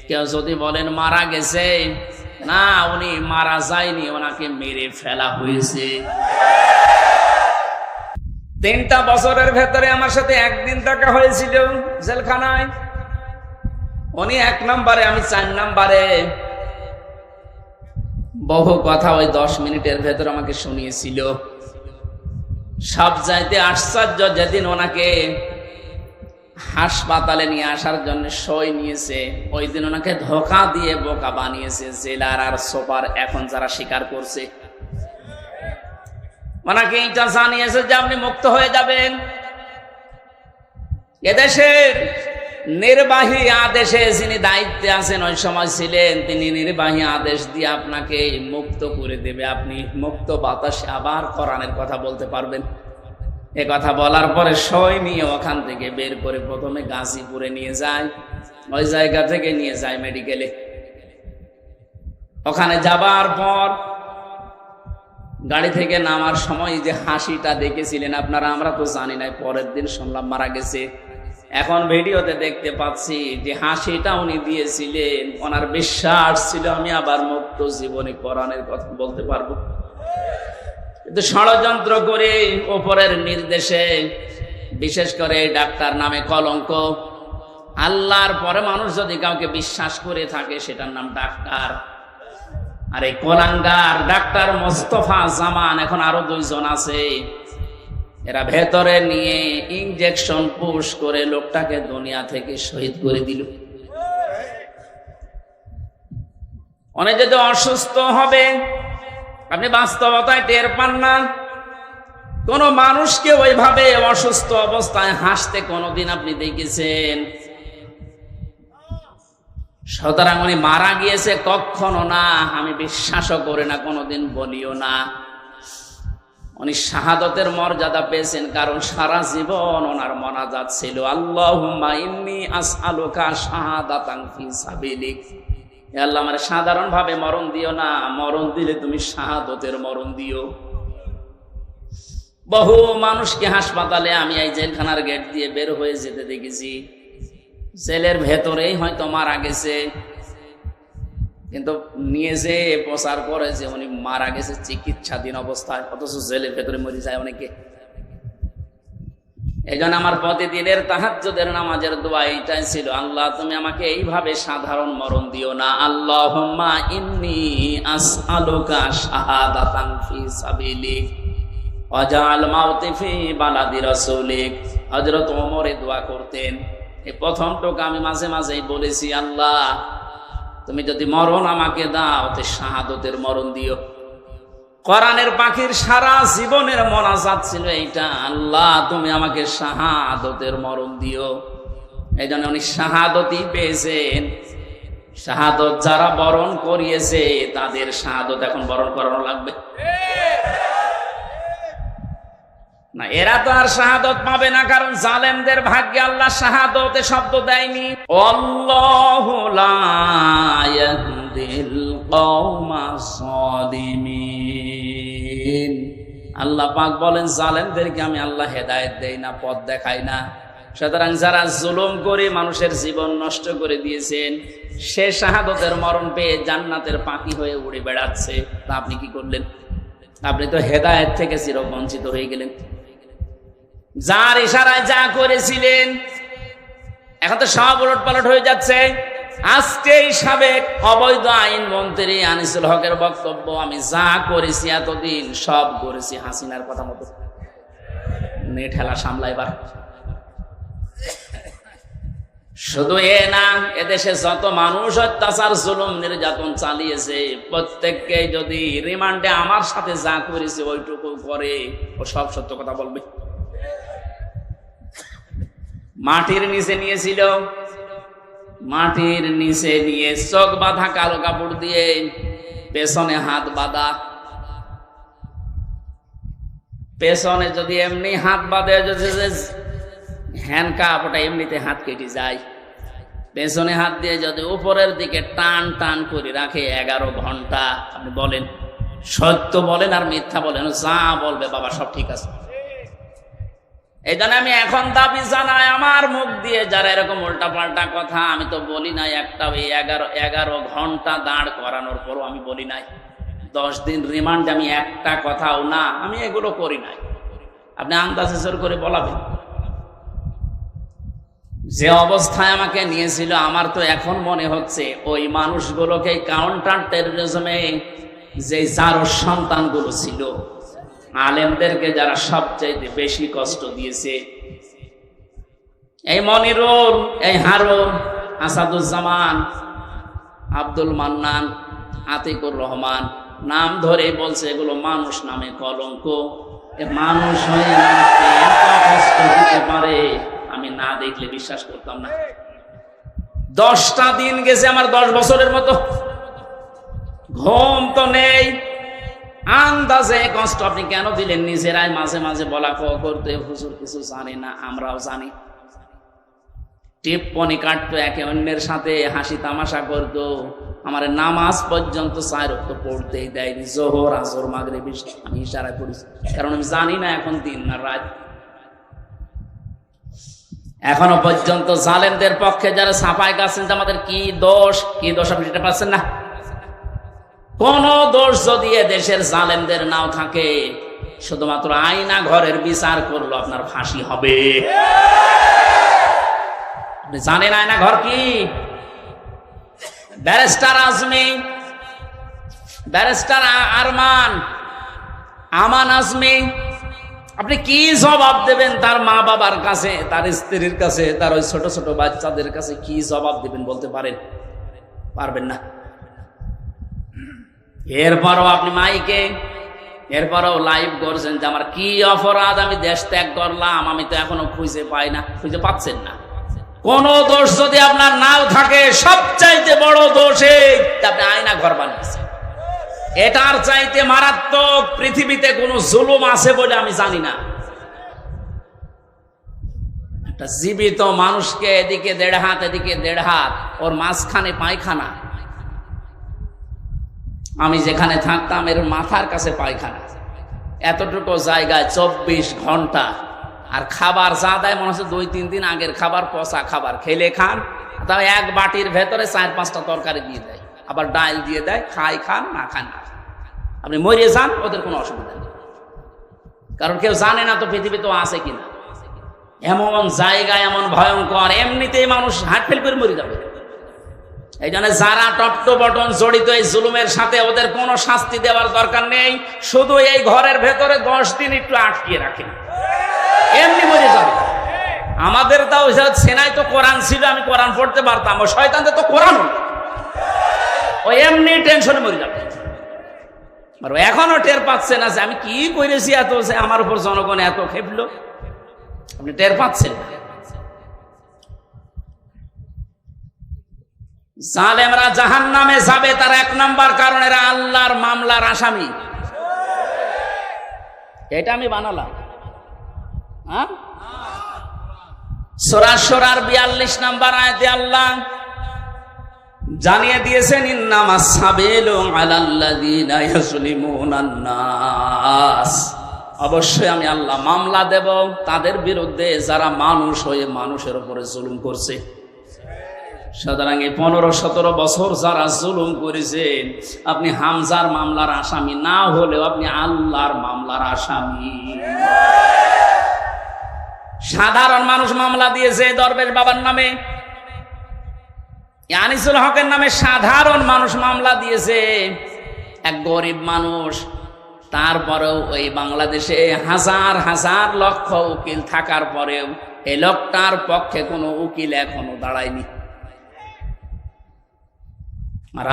কেউ যদি বলেন মারা গেছে, না, উনি মারা যায়নি, ওনাকে মেরে ফেলা হয়েছে। 3টা বছরের ভেতরে আমার সাথে একদিন দেখা হয়েছিল জেলখানায়। উনি 1 নম্বরে, আমি 4 নম্বরে। বহু কথা ওই 10 মিনিটের ভেতর আমাকে শুনিয়েছিল। সব চাইতে আশ্চর্য, যেদিন ওনাকে হাসপাতালে নিয়ে আসার জন্য সই নিয়েছে, ওই দিন ওনাকে ধোঁকা দিয়ে বোকা বানিয়েছে জেলার আর সুপার, এখন যারা স্বীকার করছে। ওনাকে এইটা জানিয়েছে যে আপনি মুক্ত হয়ে যাবেন। এদেশের নির্বাহী আদেশে যিনি দায়িত্বে আছেন, ওই সময় ছিলেন, তিনি নির্বাহী আদেশ দিয়ে আপনাকে মুক্ত করে দেবে। আপনি মুক্ত বাতাসে আবার কোরআনের কথা বলতে পারবেন। এ কথা বলার পরে সই নিয়ে ওখান থেকে বের করে প্রথমে গাজীপুরে নিয়ে যায়, ওই জায়গা থেকে নিয়ে যায় মেডিকেলে। ওখানে যাবার পর গাড়ি থেকে নামার সময় যে হাসিটা দেখেছিলেন আপনারা, আমরা তো জানি না, পরের দিন শুনলাম মারা গেছে। এখন ভিডিওতে দেখতে পাচ্ছি যে হাসিটা উনি দিয়েছিলেন, ওনার বিশ্বাস ছিল আমি আবার মুক্ত জীবনে কোরআনের কথা বলতে পারবো। কিন্তু ষড়যন্ত্র করে ওপরের নির্দেশে, বিশেষ করে ডাক্তার নামে কলঙ্ক। আল্লাহর পরে মানুষ যদি কাউকে বিশ্বাস করে থাকে সেটার নাম ডাক্তার। আর এই কোলাঙ্গার ডাক্তার মোস্তফা জামান, এখন আরো 2 জন আছে, এরা ভেতরে নিয়ে ইনজেকশন পুশ করে লোকটাকে দুনিয়া থেকে শহীদ করে দিল। অনেক যদি অসুস্থ হবে, আপনি বাস্তবতায় টের পান না। কোন মানুষকে ওইভাবে অসুস্থ অবস্থায় হাসতে কোনোদিন আপনি দেখেছেন? সুতরাং উনি মারা গিয়েছে কখনো না, আমি বিশ্বাসও করি না, কোনোদিন বলিও না। উনি শাহাদতের মর্যাদা পেয়েছেন, কারণ সারা জীবন ওনার মোনাজাত ছিল আল্লাহুম্মা ইন্নী আসআলুকা শাহাদাতান ফি সাবিলিক। হে আল্লাহ, আমার সাধারণ ভাবে মরণ দিও না, মরণ দিলে তুমি শাহাদতের মরণ দিও। বহু মানুষকে হাসপাতালে আমি এই জেলখানার গেট দিয়ে বের হয়ে যেতে দেখেছি, জেলের ভেতরেই হয়তো মারা গেছে, কিন্তু নিয়ে যে প্রচার করে যে উনি মারা গেছে চিকিৎসাধীন অবস্থায়, অথচ জেলের ভেতরে মরে যায় অনেকে। এই জন্য আমার প্রতিদিনের তাহাজ্জুদের নামাজের দোয়া এইটাই ছিল, আল্লাহ তুমি আমাকে এইভাবে সাধারণ মরণ দিও না। আল্লাহুম্মা ইন্নী আসআলুকা শাহাদাতান ফি সাবিলিক ওয়াজআল মাউতি ফি বালাদি রাসূলিক। হযরত ওমর এই দোয়া করতেন। এই প্রথম টোকা আমি মাঝে মাঝেই বলেছি, আল্লাহ তুমি যদি মরণ আমাকে দাও তো শাহাদতের মরণ দিও। কোরআনের পাখির সারা জীবনের মোনাজাত ছিল এইটা, আল্লাহ তুমি আমাকে শাহাদতের মরণ দিও। এই জন্য উনি শাহাদতই পেয়েছেন। শাহাদত যারা বরণ করিয়েছে তাদের শাহাদত এখন বরণ করানো লাগবে না, এরা তো আর শাহাদত পাবে না, কারণ জালেমদের ভাগ্যে আল্লাহ শাহাদতে শব্দ দেয়নি। আল্লাহু লা ইয়াহদিল কওমাস সালিমিন। আল্লাহ পাক বলেন জালেমদেরকে আমি আল্লাহ হেদায়েত দেই না, পথ দেখাই না। সুতরাং যারা জুলুম করে মানুষের জীবন নষ্ট করে দিয়েছেন, সে শাহাদতের মরণ পেয়ে জান্নাতের পাখি হয়ে উড়ে বেড়াচ্ছে, তা আপনি কি করলেন? আপনি তো হেদায়েত থেকে চিরবঞ্চিত হয়ে গেলেন। যার ইশারায় যা করেছিলেন এখন তো সব উলটপালট হয়ে যাচ্ছে। আজকে সাবেক অবৈধ আইন মন্ত্রী আনিসুল হকের বক্তব্য, আমি যা করেছি এতদিন সব করেছি হাসিনার কথা মতো। ঠেলা সামলাইবার শুধু এ না, এদেশে যত মানুষ অত্যাচার জুলুম নির্যাতন চালিয়েছে প্রত্যেককে যদি রিমান্ডে আমার সাথে যা করেছে ওইটুকু করে, ও সব সত্য কথা বলবে। মাটির নিচে নিয়েছিল, মাটির নিচে নিয়ে চোখ বাঁধা কালো কাপড় দিয়ে, পেছনে হাত বাঁধা। পেছনে যদি এমনি হাত বাঁধে, হ্যান্ডকাপ, ওটা এমনিতে হাত কেটে যায়। পেছনে হাত দিয়ে যদি উপরের দিকে টান টান করে রাখে 11 ঘন্টা, আপনি বলেন সত্য বলেন আর মিথ্যা বলেন, যা বলবে বাবা সব ঠিক আছে। এই জন্য আমি এখন দাবি জানাই, আমার মুখ দিয়ে যারা এরকম উল্টা পাল্টা কথা, আমি তো বলি নাই একটা 11 ঘন্টা দাঁড় করানোর পরও আমি বলি নাই 10 দিন রিমান্ড আমি একটা কথাও না, আমি এগুলো করি নাই। আপনি আন্দাজে জোর করে বলাবেন। যে অবস্থায় আমাকে নিয়েছিল, আমার তো এখন মনে হচ্ছে ওই মানুষগুলোকে কাউন্টার টেররিজমে যে যার সন্তানগুলো ছিল, আলেমদেরকে যারা সবচাইতে বেশি কষ্ট দিয়েছে, এই মনিরুল, এই হারুন, আসাদুজ্জামান, আব্দুল মান্নান, আতিকুর রহমান, নাম ধরে বলছে এগুলো মানুষ নামে কলঙ্ক। মানুষ হয়ে আমাকে এত কষ্ট দিতে পারে, আমি না দেখলে বিশ্বাস করতাম না। 10টা দিন গেছে আমার 10 বছরের মতো, ঘুম তো নেই। আন্দাজে কষ্ট আপনি কেন দিলেন? নিজেরাই মাঝে মাঝে বলা করতে, হুজুর কিছু জানি না, আমরাও জানি। টিপ্পনি কাটতো, একে অন্যের সাথে হাসি তামাশা করতো। আমার নামাজ পর্যন্ত 4 ওয়াক্ত পড়তেই দেয়নি, জোহর, আসর, মাগরিব, আমি ইশারায় পড়েছি, কারণ আমি জানি না এখন দিন না রাত। এখনো পর্যন্ত জালেমদের পক্ষে যারা ছাপায় গেছেন, আমাদের কি দোষ আপনি সেটা পাচ্ছেন না। কোন দোষ যদি দেশের জালেমদের নাও থাকে, শুধুমাত্র আয়না ঘরের বিচার করলো আপনার ফাঁসি হবে। আপনি জানেন আয়না ঘর কি? ব্যারিস্টার আজমি, ব্যারিস্টার আমান আজমি, আপনি কি জবাব দেবেন তার মা বাবার কাছে, তার স্ত্রীর কাছে, তার ওই ছোট ছোট বাচ্চাদের কাছে কি জবাব দেবেন বলতে পারেন? পারবেন না। এরপরও আপনি মাইকে, এরপরও লাইভ করছেন যে আমার কি অপরাধ, আমি দেশ ত্যাগ করলাম, আমি তো এখনো খুঁজে পাই না। খুঁজে পাচ্ছেন না। কোন দোষ যদি আপনার নাও থাকে, সবচাইতে বড় দোষে আপনি আয়না ঘর বানিয়েছেন। এটার চাইতে মারাত্মক পৃথিবীতে কোন জুলুম আছে বলে আমি জানি না। একটা জীবিত মানুষকে এদিকে 1.5 হাত, এদিকে 1.5 হাত, ওর মাঝখানে পায়খানা। আমি যেখানে থাকতাম এর মাথার কাছে পায়খানা, এতটুকু জায়গায় 24 ঘন্টা। আর খাবার যা দেয় মনে হচ্ছে 2-3 দিন আগের খাবার, পচা খাবার। খেলে খান, তাও এক বাটির ভেতরে 4-5টা তরকারি দিয়ে দেয়, আবার ডাল দিয়ে দেয়, খান না খান না, আপনি মরে যান, ওদের কোনো অসুবিধা নেই। কারণ কেউ জানে না তো পৃথিবী তো আছে কিনা। এমন জায়গায় এমন ভয়ঙ্কর, এমনিতেই মানুষ হার্ট ফেল করে মরে যাবে। এই জন্য যারা টপ্ট বটন জড়িত এই জুলুমের সাথে, ওদের কোনো শাস্তি দেওয়ার দরকার নেই। শুধু এই ঘরের ভেতরে 10 দিন একটু আটকিয়ে রাখেন, এমনি মরে যাবে। আমাদের তাও সেনায় তো কোরআন ছিল, আমি কোরআন পড়তে পারতাম। ওই শয়তানদের তো কোরআন, ও এমনি টেনশনে মরে যাবে। আর এখনো টের পাচ্ছে না যে আমি কি করেছি, এত যে আমার উপর জনগণ এত খেপলো, আপনি টের পাচ্ছেন না। জালেমরা জাহান্নামে যাবে, তার 1 নাম্বার কারণ এরা আল্লাহর মামলার আসামি। এটা আমি বানালাম। সূরা শুরার 42 নাম্বার আয়াতে আল্লাহ জানিয়ে দিয়েছেন, ইন্নামাস সাবিলু আলাল্লাযিনা ইয়াজলিমুনান নাস। অবশ্যই আমি আল্লাহ মামলা দেব তাদের বিরুদ্ধে যারা মানুষ হয়ে মানুষের উপরে জুলুম করছে। সুতরাং এই 15-17 বছর যারা জুলুম করেছেন, আপনি হামজার মামলার আসামি না হলেও আপনি আল্লাহর মামলার আসামি। সাধারণ মানুষ মামলা দিয়েছে দরবেশ বাবার নামে, আনিসুল হকের নামে সাধারণ মানুষ মামলা দিয়েছে, এক গরিব মানুষ। তারপরেও ওই বাংলাদেশে হাজার হাজার লক্ষ উকিল থাকার পরেও এই লোকটার পক্ষে কোনো উকিল এখনো দাঁড়ায়নি। আর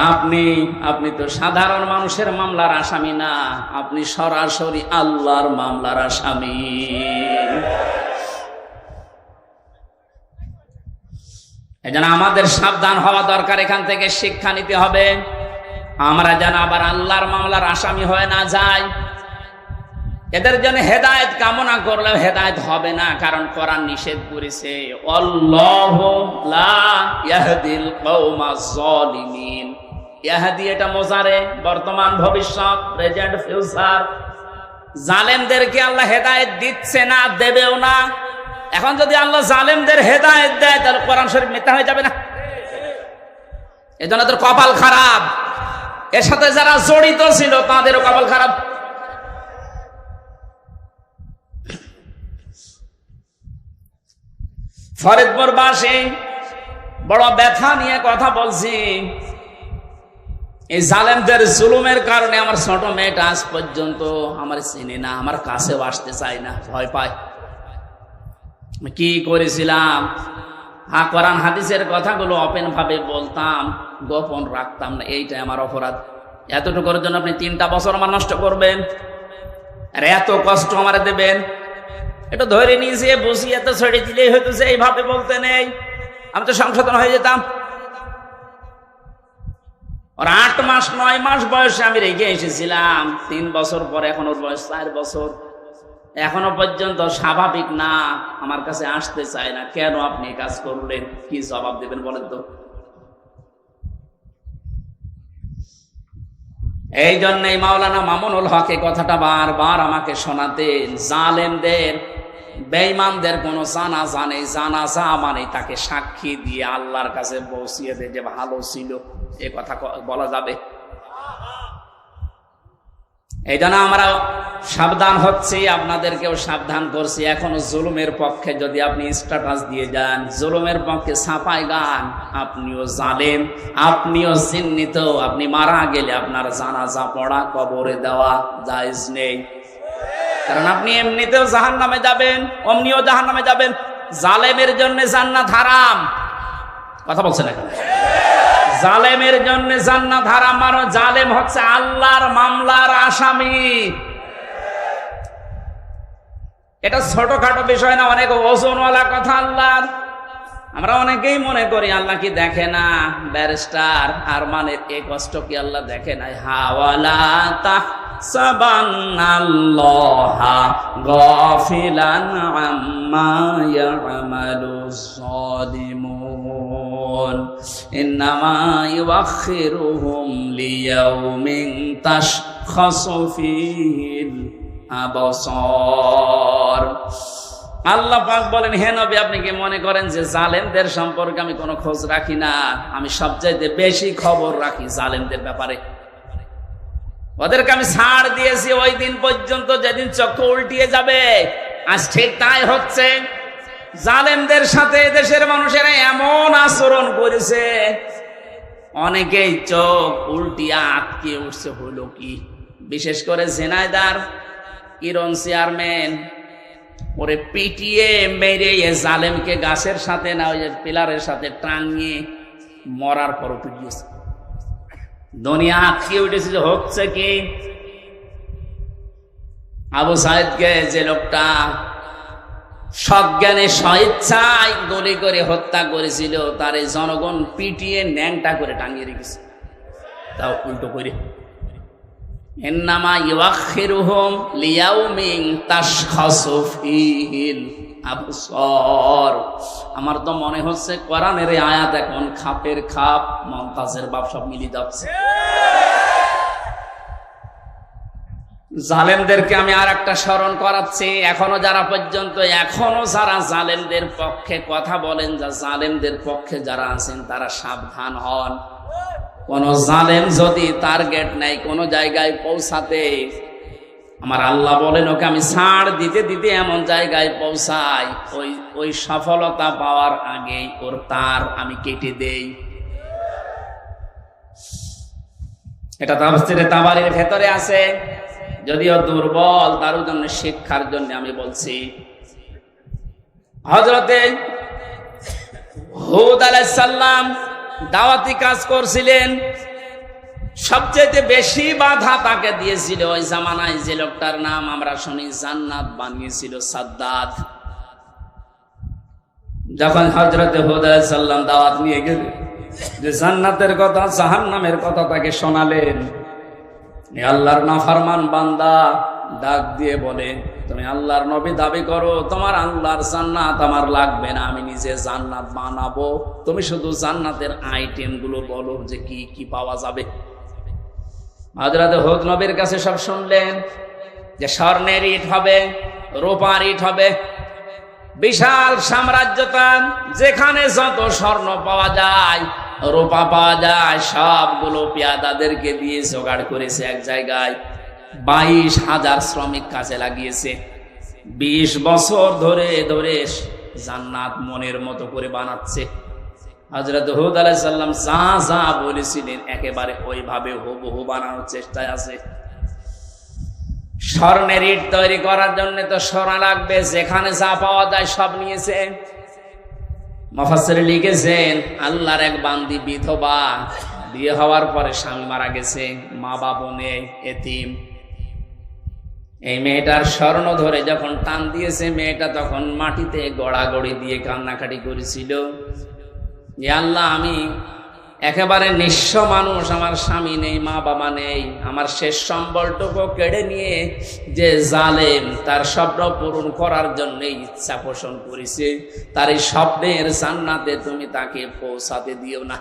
আপনি তো সাধারণ মানুষের মামলার আসামি না, আপনি সরাসরি আল্লাহর মামলার আসামি। এজন্য আমাদের সাবধান হওয়া দরকার, এখান থেকে শিক্ষা নিতে হবে। আমরা যেন আবার আল্লাহর মামলার আসামি হয়ে না যাই। এদের জন্য হেদায়েত কামনা করলেও হেদায়েত হবে না, কারণ কোরআন নিষেধ করেছে, আল্লাহু লা ইয়াহদিল কওমাজ জালিমিন। ইয়াহদি এটা মোজারে, বর্তমান ভবিষ্যৎ, প্রেজেন্ট ফিউচার। জালেমদেরকে আল্লাহ হেদায়েত দিচ্ছে না, দেবেও না। এখন যদি আল্লাহ জালেমদের হেদায়েত দেয় তাহলে কোরআন শরীফ মিথ্যা হয়ে যাবে না? এজন্য তোর কপাল খারাপ, এর সাথে যারা জড়িত ছিল তাদেরও কপাল খারাপ। ফরিদপুরবাসী বড় ব্যথা নিয়ে কথা বলছি। এই জালেমদের জুলুমের কারণে আমার ছোট মেয়েটা আজ পর্যন্ত আমার চিনি না, আমার কাছেও আসতে চায় না, ভয় পায়। কি করেছিলাম? হ্যাঁ, কোরআন হাদিসের কথাগুলো ওপেন ভাবে বলতাম, গোপন রাখতাম না। এইটাই আমার অপরাধ। এতটুকুর জন্য আপনি 3টা বছর আমার নষ্ট করবেন আর এত কষ্ট আমার দেবেন? এটা ধরে নিয়েছে, বসিয়ে তো ছেড়ে দিলেই হয়তো এইভাবে বলতে নেই, আমি তো সংশোধন হয়ে যেতাম। ওর 8 মাস 9 মাস বয়সে আমি রেখে এসেছিলাম। 3 বছর পরে এখন ওর বয়স 4 বছর, এখনো পর্যন্ত স্বাভাবিক না, আমার কাছে আসতে চায় না। কেন আপনি কাজ করলেন? কি জবাব দেবেন বলেন তো? এই জন্যই মাওলানা মামুনুল হক এই কথাটা বারবার আমাকে শোনাতেন। জালেমদের, বেঈমানদের কোন জানাজা নেই, জানাজা মানে তাকে সাক্ষী দিয়ে আল্লাহর কাছে পৌঁছিয়ে দে যে ভালো ছিল, এ কথা বলা যাবে? এই জন্য আমরা সাবধান হচ্ছি, আপনাদেরকেও সাবধান করছি। এখনো জুলুমের পক্ষে যদি আপনি স্ট্যাটাস দিয়ে যান, জুলুমের পক্ষে ছাপায় গান, আপনিও জালেম, আপনিও চিহ্নিত। আপনি মারা গেলে আপনার জানাজা পড়া, কবরে দেওয়া জায়েজ নেই, কারণ আপনি এমনিতেও জাহান্নামে যাবেন, অমনিও জাহান্নামে যাবেন। জালেমের জন্য জান্নাত হারাম। কথা বলছেন এখন? জালেমের জন্য জান্নাত হারাম। মানে জালেম হচ্ছে আল্লাহর মামলার আসামি। এটা ছোটখাটো বিষয় না, অনেক ওজনওয়ালা কথা আল্লাহর। আমরা অনেকেই মনে করি আল্লাহ কি দেখে না। ব্যারিস্টার আরমানের এই কষ্ট কি আল্লাহ দেখে নাই? হাওয়ালা তাহসাবান্নাল্লাহা গাফিলান আম্মা ইয়ামালুজ যালিমুন ইন্নামা ইউআখিরুহুম লিয়াউমিন তাশখাসু ফীহিল আবসার। আল্লাহ পাক বলেন, হে নবী, আপনি কি মনে করেন যে জালেমদের সম্পর্কে আমি কোনো খোঁজ রাখি না? আমি সবচাইতে বেশি খবর রাখি জালেমদের ব্যাপারে। ওদেরকে আমি ছাড় দিয়েছি ওই দিন পর্যন্ত যেদিন চক্ষু উল্টিয়ে যাবে। আজ ঠিক তাই হচ্ছে। জালেমদের সাথে দেশের মানুষেরা এমন আচরণ করেছে, অনেকেই চোখ উল্টিয়ে আটকে উঠছে। হলো কি? বিশেষ করে ঝিনাইদহ কিরণ চেয়ারম্যান, ওরে পিটিয়ে মেরে জালেমকে গাছের সাথে না ওই পিলারের সাথে টাঙিয়ে মরার পর পিটিয়েছে। দুনিয়া আটকে উঠেছে। হচ্ছে কি? আবু সাইদকে যে লোকটা সজ্ঞানে স্বেচ্ছায় গুলি করে হত্যা করেছিল, তার এই জনগণ পিটিয়ে ন্যাংটা করে টাঙিয়ে রেখেছে, তাও উল্টো করে। ইন্নামা ইউআখিরুহুম লিয়াউমিন তাশখাসু ফীহিল আবসার। আমার তো মনে হচ্ছে কোরআনের এই আয়াত এখন খাপের খাপ, মমতাজের বাপ সব মিলে যাচ্ছে। জালেমদেরকে আমি আর একটা স্মরণ করাচ্ছি। এখনো যারা জালেমদের পক্ষে কথা বলেন, যা জালেমদের পক্ষে যারা আছেন, তারা সাবধান হন। কোন জালেম যদি টার্গেট নাই কোন জায়গায় পৌঁছাতে, আমার আল্লাহ বলেন ওকে আমি ছাড় দিতে দিতে এমন জায়গায় পৌঁছাই, ওই সফলতা পাওয়ার আগেই ওর তার আমি কেটে দেই। এটা তাফসীরে তাবারীর ভেতরে আছে, যদিও দুর্বল, তার জন্য শিক্ষার জন্য আমি বলছি। হযরতে হুদ আলাইহিস সালাম দাওয়াতি কাজ করছিলেন, সবচেয়ে বেশি বাধা তাকে দিয়েছিল ওই জামানায় যে লোকটার নাম আমরা শুনি জান্নাত বানিয়েছিল, সাদ্দাত। যখন হযরতে হুদ আলাইহিস সালাম দাওয়াত নিয়ে গেলেন, যে জান্নাতের কথা জাহান্নামের কথা তাকে শোনালেন, আল্লাহর নাফরমান বান্দা ডাক দিয়ে বলে, তুমি আল্লাহর নবী দাবি করো, তোমার আল্লাহর জান্নাত আমার লাগবে না, আমি নিজে জান্নাত বানাবো, তুমি শুধু জান্নাতের আইটেম গুলো বলো যে কি কি পাওয়া যাবে। হযরত হুদ নবীর কাছে সব শুনলেন, যে স্বর্ণের ইট হবে, রূপার ইট হবে, বিশাল সাম্রাজ্যটা, যেখানে যত স্বর্ণ পাওয়া যায়, রূপা পাওয়া যায়, সবগুলো পেয়াদাদেরকে দিয়ে জোগাড় করেছে এক জায়গায়। 22,000 শ্রমিক কাজে লাগিয়েছে। 20 বছর ধরে ধরে জান্নাত মনের মতো করে বানাচ্ছে। হযরত হুদ আলাইহিস সালাম যা যা বলেছিলেন একেবারে ওইভাবে হুবহু বানানোর চেষ্টায় আছে। স্বর্ণের ইট তৈরি করার জন্য তো সোনা লাগবে, যেখানে যা পাওয়া যায় সব নিয়েছে। মুফাসসির লিখেছেন, আল্লাহর এক বান্দি বিধবা, বিয়ে হওয়ার পরে স্বামী মারা গেছে, মা বাবা নেই, এতিম। এই মেয়েটার স্বর্ণ ধরে যখন টান দিয়েছে, মেয়েটা তখন মাটিতে গড়াগড়ি দিয়ে কান্নাকাটি করেছিল, যে আল্লাহ, আমি একেবারে নিঃস্ব মানুষ, আমার স্বামী নেই, মা বাবা নেই, আমার শেষ সম্বলটুকু কেড়ে নিয়ে যে জালেম তার স্বপ্ন পূরণ করার জন্য ইচ্ছা পোষণ করেছে, তার এই স্বপ্নের জান্নাতে তুমি তাকে পৌঁছাতে দিও না।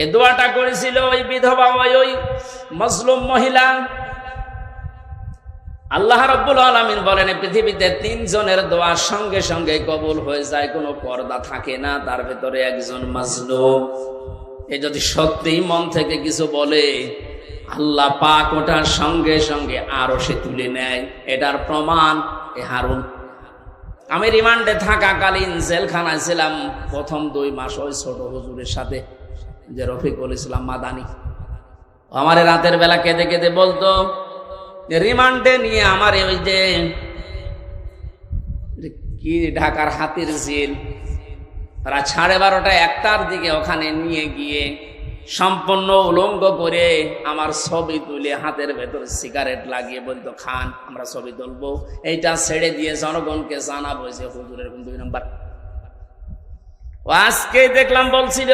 এ দোয়াটা করেছিল ওই বিধবা, ওই মজলুম মহিলা। আল্লাহ রাব্বুল আলামিন বলেন, পৃথিবীতে 3 জনের দোয়া সঙ্গে সঙ্গে কবুল হয়ে যায়, কোনো পর্দা থাকে না, তার ভেতরে একজন মাজলুম। এ যদি সত্যি মন থেকে কিছু বলে, আল্লাহ পাক ওটার সঙ্গে সঙ্গে আরো সে তুলে নেয়। এটার প্রমাণ এ হারুন। আমি রিমান্ডে থাকাকালীন জেলখানায় ছিলাম প্রথম 2 মাস ওই ছোট হুজুরের সাথে, যে রফিকুল ইসলাম মাদানী। আমার রাতের বেলা কেঁদে কেঁদে বলতো, রিমান্ডে নিয়ে আমার ওই যে কি ঢাকার হাতির ঝিল, রাত 12:30 1টার দিকে ওখানে নিয়ে গিয়ে সম্পূর্ণ উলঙ্গ করে আমার ছবি তুলে হাতের ভেতর সিগারেট লাগিয়ে বলতো, খান, আমরা ছবি তুলবো, এইটা ছেড়ে দিয়ে জনগণকে জানাবো যে হুজুরের 2 নম্বর। আজকে দেখলাম বলছিল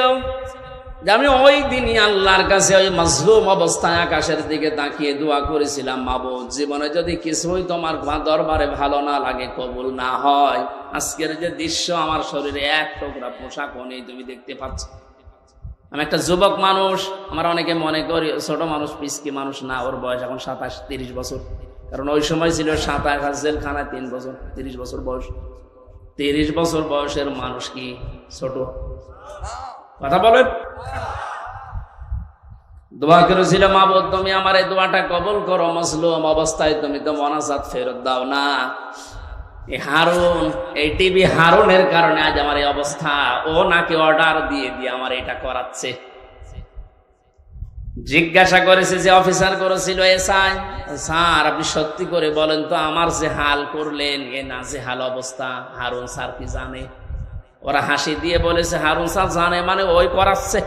যে আমি ওই দিনই আল্লাহর কাছে ওই মাজলুম অবস্থায় আকাশের দিকে তাকিয়ে দোয়া করেছিলাম, মাবুদ, জীবনে যদি কিছুই তোমার দরবারে ভালো না লাগে, কবুল না হয়, আজকের যে দৃশ্য, আমার শরীরে এক টুকরা পোশাকও নেই, তুমি দেখতে পাচ্ছ। আমি একটা যুবক মানুষ, আমার অনেকে মনে করি ছোট মানুষ, পিসকি মানুষ না, ওর বয়স এখন 27-30 বছর। কারণ ওই সময় ছিল 27 জেলখানায় 3 বছর, 30 বছর বয়স। 30 বছর বয়সের মানুষ কি ছোট? কথা বলেন। দোয়া করেছিল, মাবুদ, তুমি আমার এই দোয়াটা কবুল করো, মজলুম অবস্থায় তুমি তো মোনাজাত ফেরত দাও না। এই হারুন, এই টিভি হারুনের কারণে আজ আমার এই অবস্থা। ও নাকি অর্ডার দিয়ে দিয়ে আমার এটা করাচ্ছে। জিজ্ঞাসা করেছে যে অফিসার করেছিল, এসআই স্যার, আপনি সত্যি করে বলেন তো, আমার যে হাল করলেন, এ না যে হাল অবস্থা, হারুন স্যার কি জানে? ওরা হাসি দিয়ে বলেছে, হারুন স্যার জানে মানে ওই করাচ্ছে।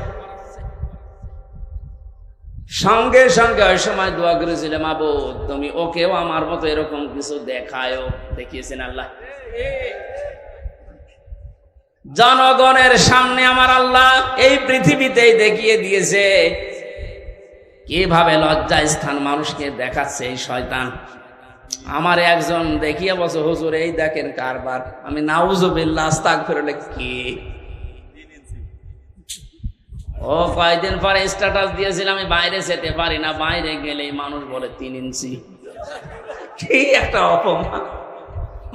সঙ্গে সঙ্গে ওই সময় দোয়া করেছিল, মাবুদ, তুমি ওকেও আমার মতো এরকম কিছু দেখায়ও। দেখিয়েছেন আল্লাহ। জনগণের সামনে আমার আল্লাহ এই পৃথিবীতেই দেখিয়ে দিয়েছে কিভাবে লজ্জা স্থান মানুষকে দেখাচ্ছে এই শয়তান। আমার একজন দেখিয়ে বলছে, হুজুর, এই দেখেন কারবার। আমি নাউজুবিল্লাহ, আস্তাগফিরুল্লাহ, কি ও কয়েকদিন পরে স্ট্যাটাস দিয়েছিল, আমি বাইরে যেতে পারি না, বাইরে গেলেই মানুষ বলে 3 ইঞ্চি। কি একটা অপমান!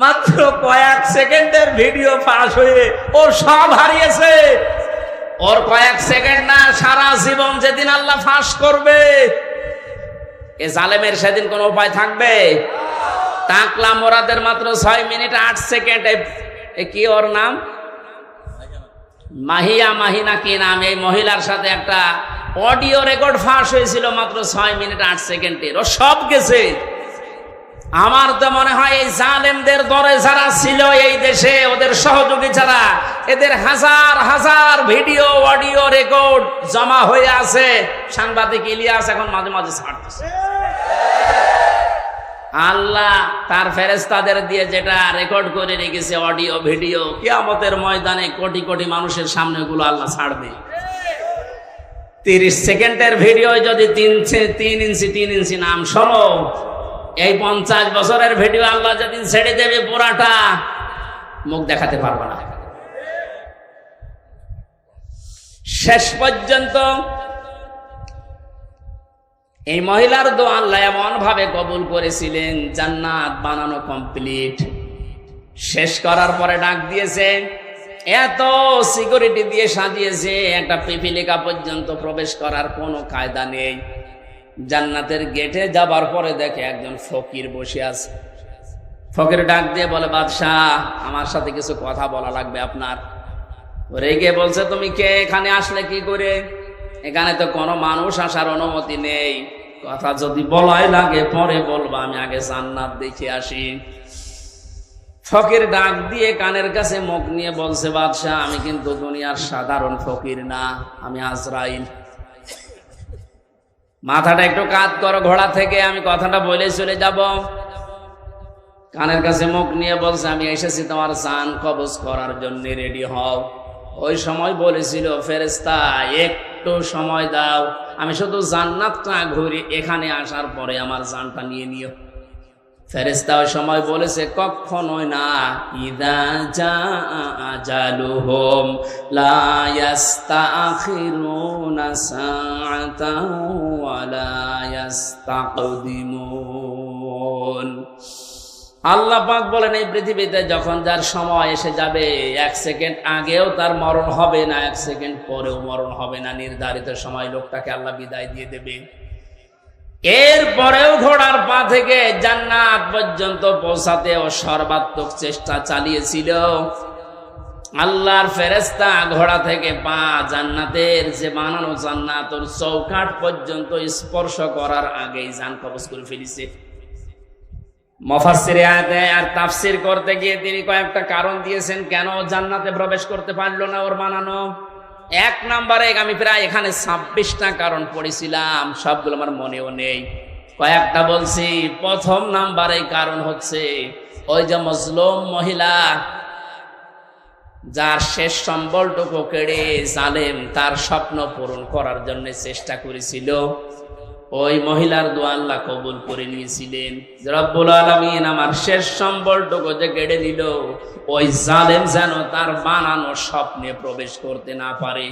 মাত্র কয়েক সেকেন্ডের ভিডিও ফাঁস হয়ে ও সব হারিয়েছে। ওর কয়েক সেকেন্ড না, সারা জীবন যেদিন আল্লাহ ফাঁস করবে, এ জালেমের সেদিন কোনো উপায় থাকবে? টাকলা মোরাদের মাত্র 6 মিনিট 8 সেকেন্ড। কি ওর নাম? মাহিনা কি নাম? এই মহিলার সাথে একটা অডিও রেকর্ড ফাঁস হয়েছিল মাত্র 6 মিনিট 8 সেকেন্ডের। ও সব গেছে। আমার তো মনে হয় এই জালেমদের দরে যারা ছিল এই দেশে, ওদের সহযোগী যারা, এদের হাজার হাজার ভিডিও অডিও রেকর্ড জমা হয়ে আছে। সাংবাদিক ইলিয়াস এখন মাঝে মাঝে ছাড়তেছে। আল্লাহ তার ফেরেশতাদের দিয়ে যেটা রেকর্ড করে রেখেছে অডিও ভিডিও, কিয়ামতের ময়দানে কোটি কোটি মানুষের সামনে ওগুলো আল্লাহ ছাড়বে। 30 সেকেন্ডের ভিডিও যদি 3 ইঞ্চি নাম শোনো, এই 50 বছরের ভিডিও আল্লাহ যেদিন ছেড়ে দেবে, পুরাটা মুখ দেখাতে পারবে না। শেষ পর্যন্ত এই মহিলার দোয়া আল্লাহ এমন ভাবে কবুল করেছিলেন, জান্নাত বানানো কমপ্লিট শেষ করার পরে ডাক দিয়েছে, এত সিকিউরিটি দিয়ে সাজিয়েছে, একটা পিপিলিকা পর্যন্ত প্রবেশ করার কোনো কায়দা নেই। জান্নাতের গেটে যাবার পরে দেখে একজন ফকির বসে আছে। ফকির ডাক দিয়ে বলে, বাদশাহ আমার সাথে কিছু কথা বলা লাগবে আপনার। রেগে বলছে, তুমি কে, এখানে আসলে কি করে? এখানে তো কোনো মানুষ আসার অনুমতি নেই, কথা যদি বলাই লাগে পরে বলবা, আমি আগে জান্নাত দেখে আসি। ফকির ডাক দিয়ে কানের কাছে মুখ নিয়ে বলছে, বাদশাহ আমি কিন্তু দুনিয়ার সাধারণ ফকির না, আমি আজরাইল। মাথাটা একটু কাত করো ঘোড়া থেকে, আমি কথাটা বলে চলে যাব। কানের কাছে মুখ নিয়ে বলছে, আমি এসেছি তোমার জান কবজ করার জন্য, রেডি হও। ওই সময় বলেছিল, ফেরেশতা একটু সময় দাও, আমি শুধু জান্নাতটা ঘুরি, এখানে আসার পরে আমার জানটা নিয়ে নিও। ফেরেশতা ওই সময় বলেছে, কখনোই না। ইদা জাআ আজালুহুম লা ইস্তাখিরুনা সাআতাও ওয়া লা ইস্তাকদিমুন। আল্লাহ পাক বলেন, এই পৃথিবীতে যখন যার সময় এসে যাবে, 1 সেকেন্ড আগেও তার মরণ হবে না, 1 সেকেন্ড পরেও মরণ হবে না। নির্ধারিত সময় লোকটাকে আল্লাহ বিদায় দিয়ে দেবে। এরপরেও ঘোড়ার পা থেকে জান্নাত পর্যন্ত পৌঁছাতে ও সর্বাত্মক চেষ্টা চালিয়েছিল। আল্লাহর ফেরেশতা ঘোড়া থেকে পা জান্নাতের যে বানানো জান্নাত ওর চৌকাঠ পর্যন্ত স্পর্শ করার আগেই জান কবজ করে ফেলেছে। মুফাসসিরে আয়াতে আর তাফসীর করতে গিয়ে তিনি কয়েকটা কারণ দিয়েছেন কেন জান্নাতে প্রবেশ করতে পারলো না ওর বানানো। 1 নম্বরে আমি প্রায় এখানে 26টা কারণ পড়েছিলাম, সবগুলো আমার মনেও নেই, কয়েকটা বলছি। প্রথম নাম্বারে কারণ হচ্ছে ওই যে মজলুম মহিলা, যার শেষ সম্বলটুকু কেড়ে জালেম তার স্বপ্ন পূরণ করার জন্য চেষ্টা করেছিল, ওই মহিলার দোয়া আল্লাহ কবুল করে নিয়েছিলেন। রব্বুল আলামিন আমার শেষ সম্বলটুকু যে কেড়ে নিল, ওই জালেম যেন তার বানানো স্বপ্নে প্রবেশ করতে না পারে।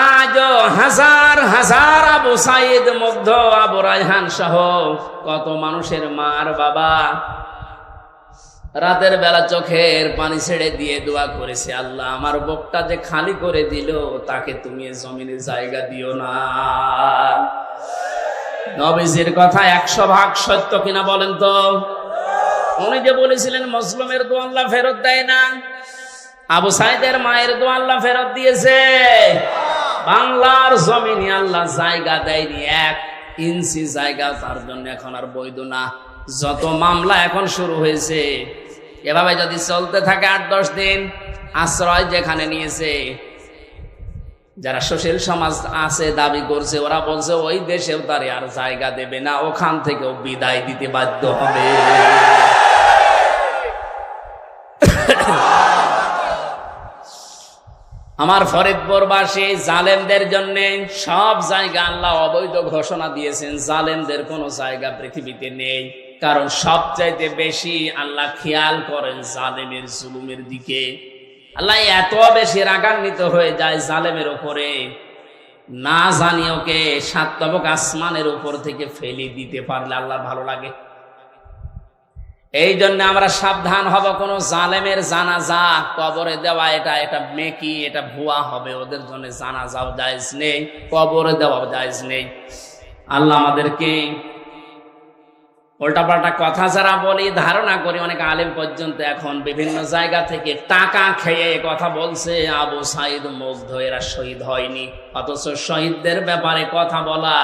আজও হাজার হাজার আবু সাইদ, মুগ্ধ, আবু রায়হান সহ কত মানুষের মার বাবা রাতের বেলা চোখের পানি ছেড়ে দিয়ে দোয়া করেছে, আল্লাহ আমার বুকটা যে খালি করে দিল, তাকে তুমি জমিনে জায়গা দিও না। নবীজির কথা 100 ভাগ সত্য কিনা বলেন তো? উনি যে বলেছিলেন মজলুমের দোয়া আল্লাহ ফেরত দেয় না, আবু সাইদের মায়ের দোয়া আল্লাহ ফেরত দিয়েছে। বাংলার জমিনে আল্লাহ জায়গা দেয়নি, 1 ইঞ্চি জায়গা তার জন্য এখন আর বৈধ না। যত মামলা এখন শুরু হয়েছে, এভাবে যদি চলতে থাকে 8-10 দিন, আশ্রয় যেখানে নিয়েছে, যারা সুশীল সমাজ আছে দাবি করছে, ওরা বলছে ওই দেশেও তারে আর জায়গা দেবে না, ওখান থেকেও বিদায় দিতে বাধ্য হবে। আমার ফরিদপুরবাসী জালেমদের জন্য সব জায়গা আল্লাহ অবৈধ ঘোষণা দিয়েছেন, জালেমদের কোনো জায়গা পৃথিবীতে নেই। কারণ সবচাইতে বেশি আল্লাহ খেয়াল করেন জালেমের জুলুমের দিকে। আল্লাহ এত বেশি রাগান্বিত হয়ে যায় জালেমের উপরে, না জানি ওকে 7 তবক আসমানের উপর থেকে ফেলে দিতে পারলে আল্লাহ ভালো লাগে। এই জন্য আমরা সাবধান হব, কোন জালেমের জানাজা কবরে দেওয়া এটা মেকি, এটা ভুয়া হবে। ওদের জন্য জানাজাও জায়েজ নেই, কবরে দেওয়াও জায়েজ নেই। আল্লাহ আমাদেরকে উল্টাপাল্টা কথা যারা বলি, ধারণা করি অনেক আলেম পর্যন্ত এখন বিভিন্ন জায়গা থেকে টাকা খেয়ে কথা বলছে, আবু সাইদ মুগ্ধ এরা শহীদ হয়নি, অথচ শহীদদের ব্যাপারে কথা বলা,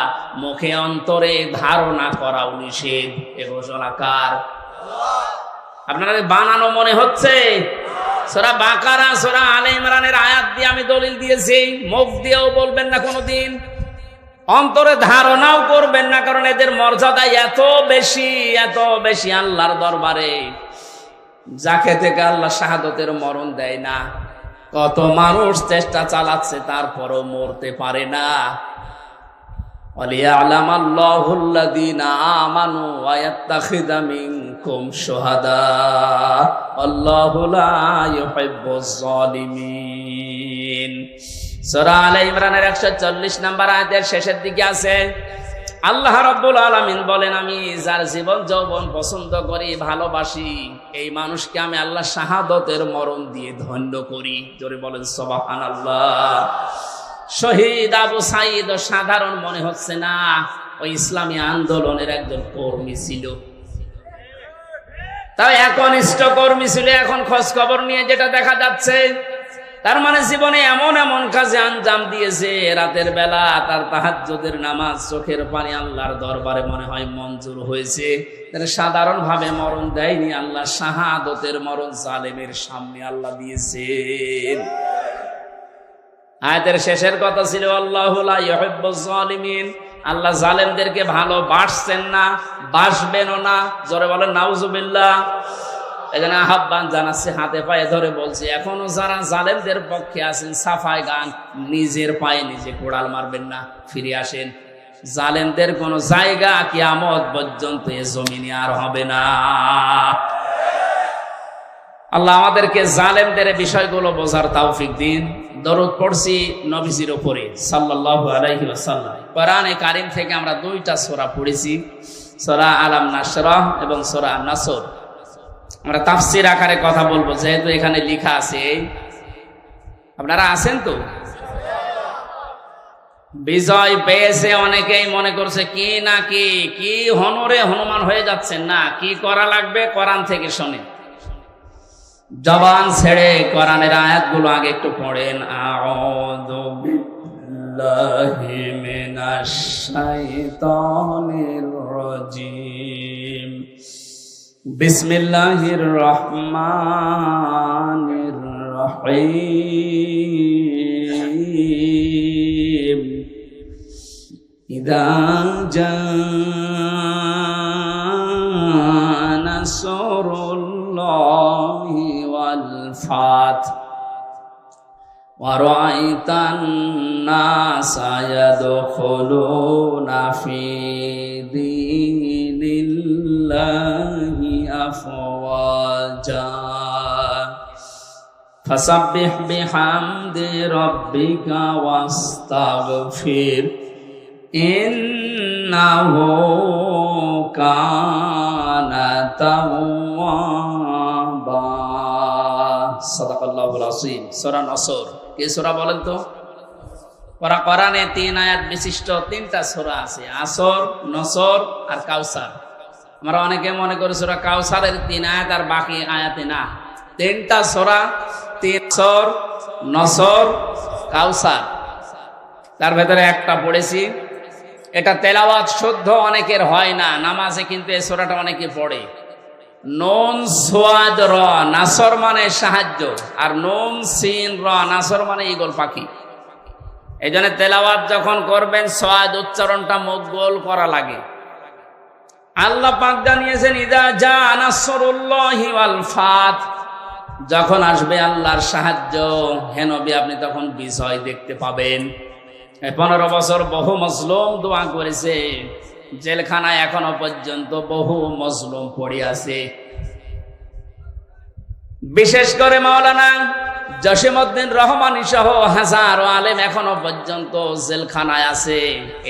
মুখে অন্তরে ধারণা করাও নিষেধ। এ ঘোষণা কার? আপনারা বানানো মনে হচ্ছে? সূরা বাকারা, সূরা আলে ইমরানের আয়াত দিয়ে আমি দলিল দিয়েছি, মুখ দিয়েও বলবেন না কোনোদিন, অন্তরে ধারণাও করবেন না, কারণ এদের মর্যাদা এত বেশি আল্লাহর দরবারে, যাকে থেকে আল্লাহ শাহাদতের মরণ দেয় না। কত মানুষ চেষ্টা চালাচ্ছে, তারপরও মরতে পারে না। ওয়ালিয়ালামাল্লাহুল্লাযীনা আমানু ওয়া ইয়াত্তাখিযা মিনকুম শুহাদা আল্লাহু লা ইউহিব্বুজ জালিমিন। সূরা আলে ইমরানের 140 নম্বর আয়াতের শেষের দিকে আছে, আল্লাহ রাব্বুল আলামিন বলেন, আমি যার জীবন যৌবন পছন্দ করি, ভালোবাসি, এই মানুষকে আমি আল্লাহ শাহাদতের মরণ দিয়ে ধন্য করি। জোরে বলেন সুবহানাল্লাহ। শহীদ আবু সাঈদ সাধারণ মনে হচ্ছে না, ওই ইসলামী আন্দোলনের একজন কর্মী ছিল। তাই একনিষ্ঠ কর্মী ছিল। এখন খোঁজ খবর নিয়ে যেটা দেখা যাচ্ছে, তার মানে জীবনে এমন এমন কাজে আঞ্জাম দিয়েছে, রাতের বেলা তার তাহাজ্জুদের নামাজ, চোখের পানি আল্লাহর দরবারে মনে হয় মঞ্জুর হয়েছে। তার সাধারণ ভাবে মরণ দেয়নি, আল্লাহ শাহাদতের মরণ জালেমের সামনে আল্লাহ দিয়েছেন। আয়াতের শেষের কথা ছিল, আল্লাহু লা ইউহিব্বুজ জালিমিন, আল্লাহ জালেমদেরকে ভালোবাসছেন না, বাসবেনও না। জোরে বলেন নাউজুবিল্লাহ। এখানে আহ্বান জানাচ্ছে, হাতে পায়ে ধরে বলছি, এখনো যারা জালেমদের পক্ষে আছেন, সাফাই গান, নিজের পায়ে নিজে কোড়াল মারবেন না, ফিরে আসেন। জালেমদের কোন জায়গা কিয়ামত পর্যন্ত এ জমিনে আর হবে না। আল্লাহ আমাদেরকে জালেমদের বিষয়গুলো বোঝার তৌফিক দিন। দরুদ পড়ছি নবীজির উপরে সাল্লাল্লাহু আলাইহি ওয়াসাল্লাম। কোরআনে কারীম থেকে আমরা দুইটা সূরা পড়েছি, সূরা আলাম নাশরাহ এবং সূরা নাসর। আমরা তাফসীর আকারে কথা বলবো, যেহেতু এখানে লেখা আছে। আপনারা আছেন তো? বিজয় পেয়েছে অনেকেই মনে করছে কি না কি হনরে হনুমান হয়ে যাচ্ছেন না, কি করা লাগবে কোরআন থেকে শুনে। জবান ছেড়ে কোরআনের আয়াতগুলো আগে একটু পড়েন। আউযু বিল্লাহি মিনাশ শাইতানির রাজীম, বিসমিল্লাহির রহমানির রহিম। ইযা জাআ নাসরুল্লাহি ওয়াল ফাত ওয়া রাআইতান নাসা ইয়াদখুলুনা ফি দীনিল্লাহি আফওয়াজা ফাসাব্বিহ বিহামদি রাব্বিকা ওয়াস্তাগফির ইন্নাহু কানা তাওয়াবা। সাদাকাল্লাহুল আযীম। সূরা নসর কি সূরা বলেন তো? কোরআনে 3 আয়াত বিশিষ্ট 3টা সূরা আছে, আসর, নসর আর কাউসার। আমরা অনেকে মনে করি সূরা কাউসারের 3 আয়াত আর বাকি আয়াতে না। 3টা সূরা, 3 আসর, নসর, কাউসার। তার ভেতরে একটা পড়েছি, এটা তেলাওয়াত শুদ্ধ অনেকের হয় না নামাজে, কিন্তু এই সূরাটা অনেকে পড়ে। নুন সোয়াদ র, নাসর মানে সাহায্য, আর নুন সিন র, নাসর মানে ঈগল পাখি। এই জন্য তেলাওয়াত যখন করবেন সোয়াদ উচ্চারণটা মুখ গোল করা লাগে। আল্লাহ পাক জানিয়েছেন, ইযা জা নাসরুল্লাহি ওয়াল ফাত, যখন আসবে আল্লাহর সাহায্য, হে নবী আপনি তখন বিজয় দেখতে পাবেন। 15 বছর বহু মজলুম দোয়া করেছে, জেলখানায় এখনো পর্যন্ত বহু মজলুম পড়ে আছে। বিশেষ করে মাওলানা জসিমউদ্দিন রহমানী সহ হাজারো আলেম এখনো পর্যন্ত জেলখানায় আছে।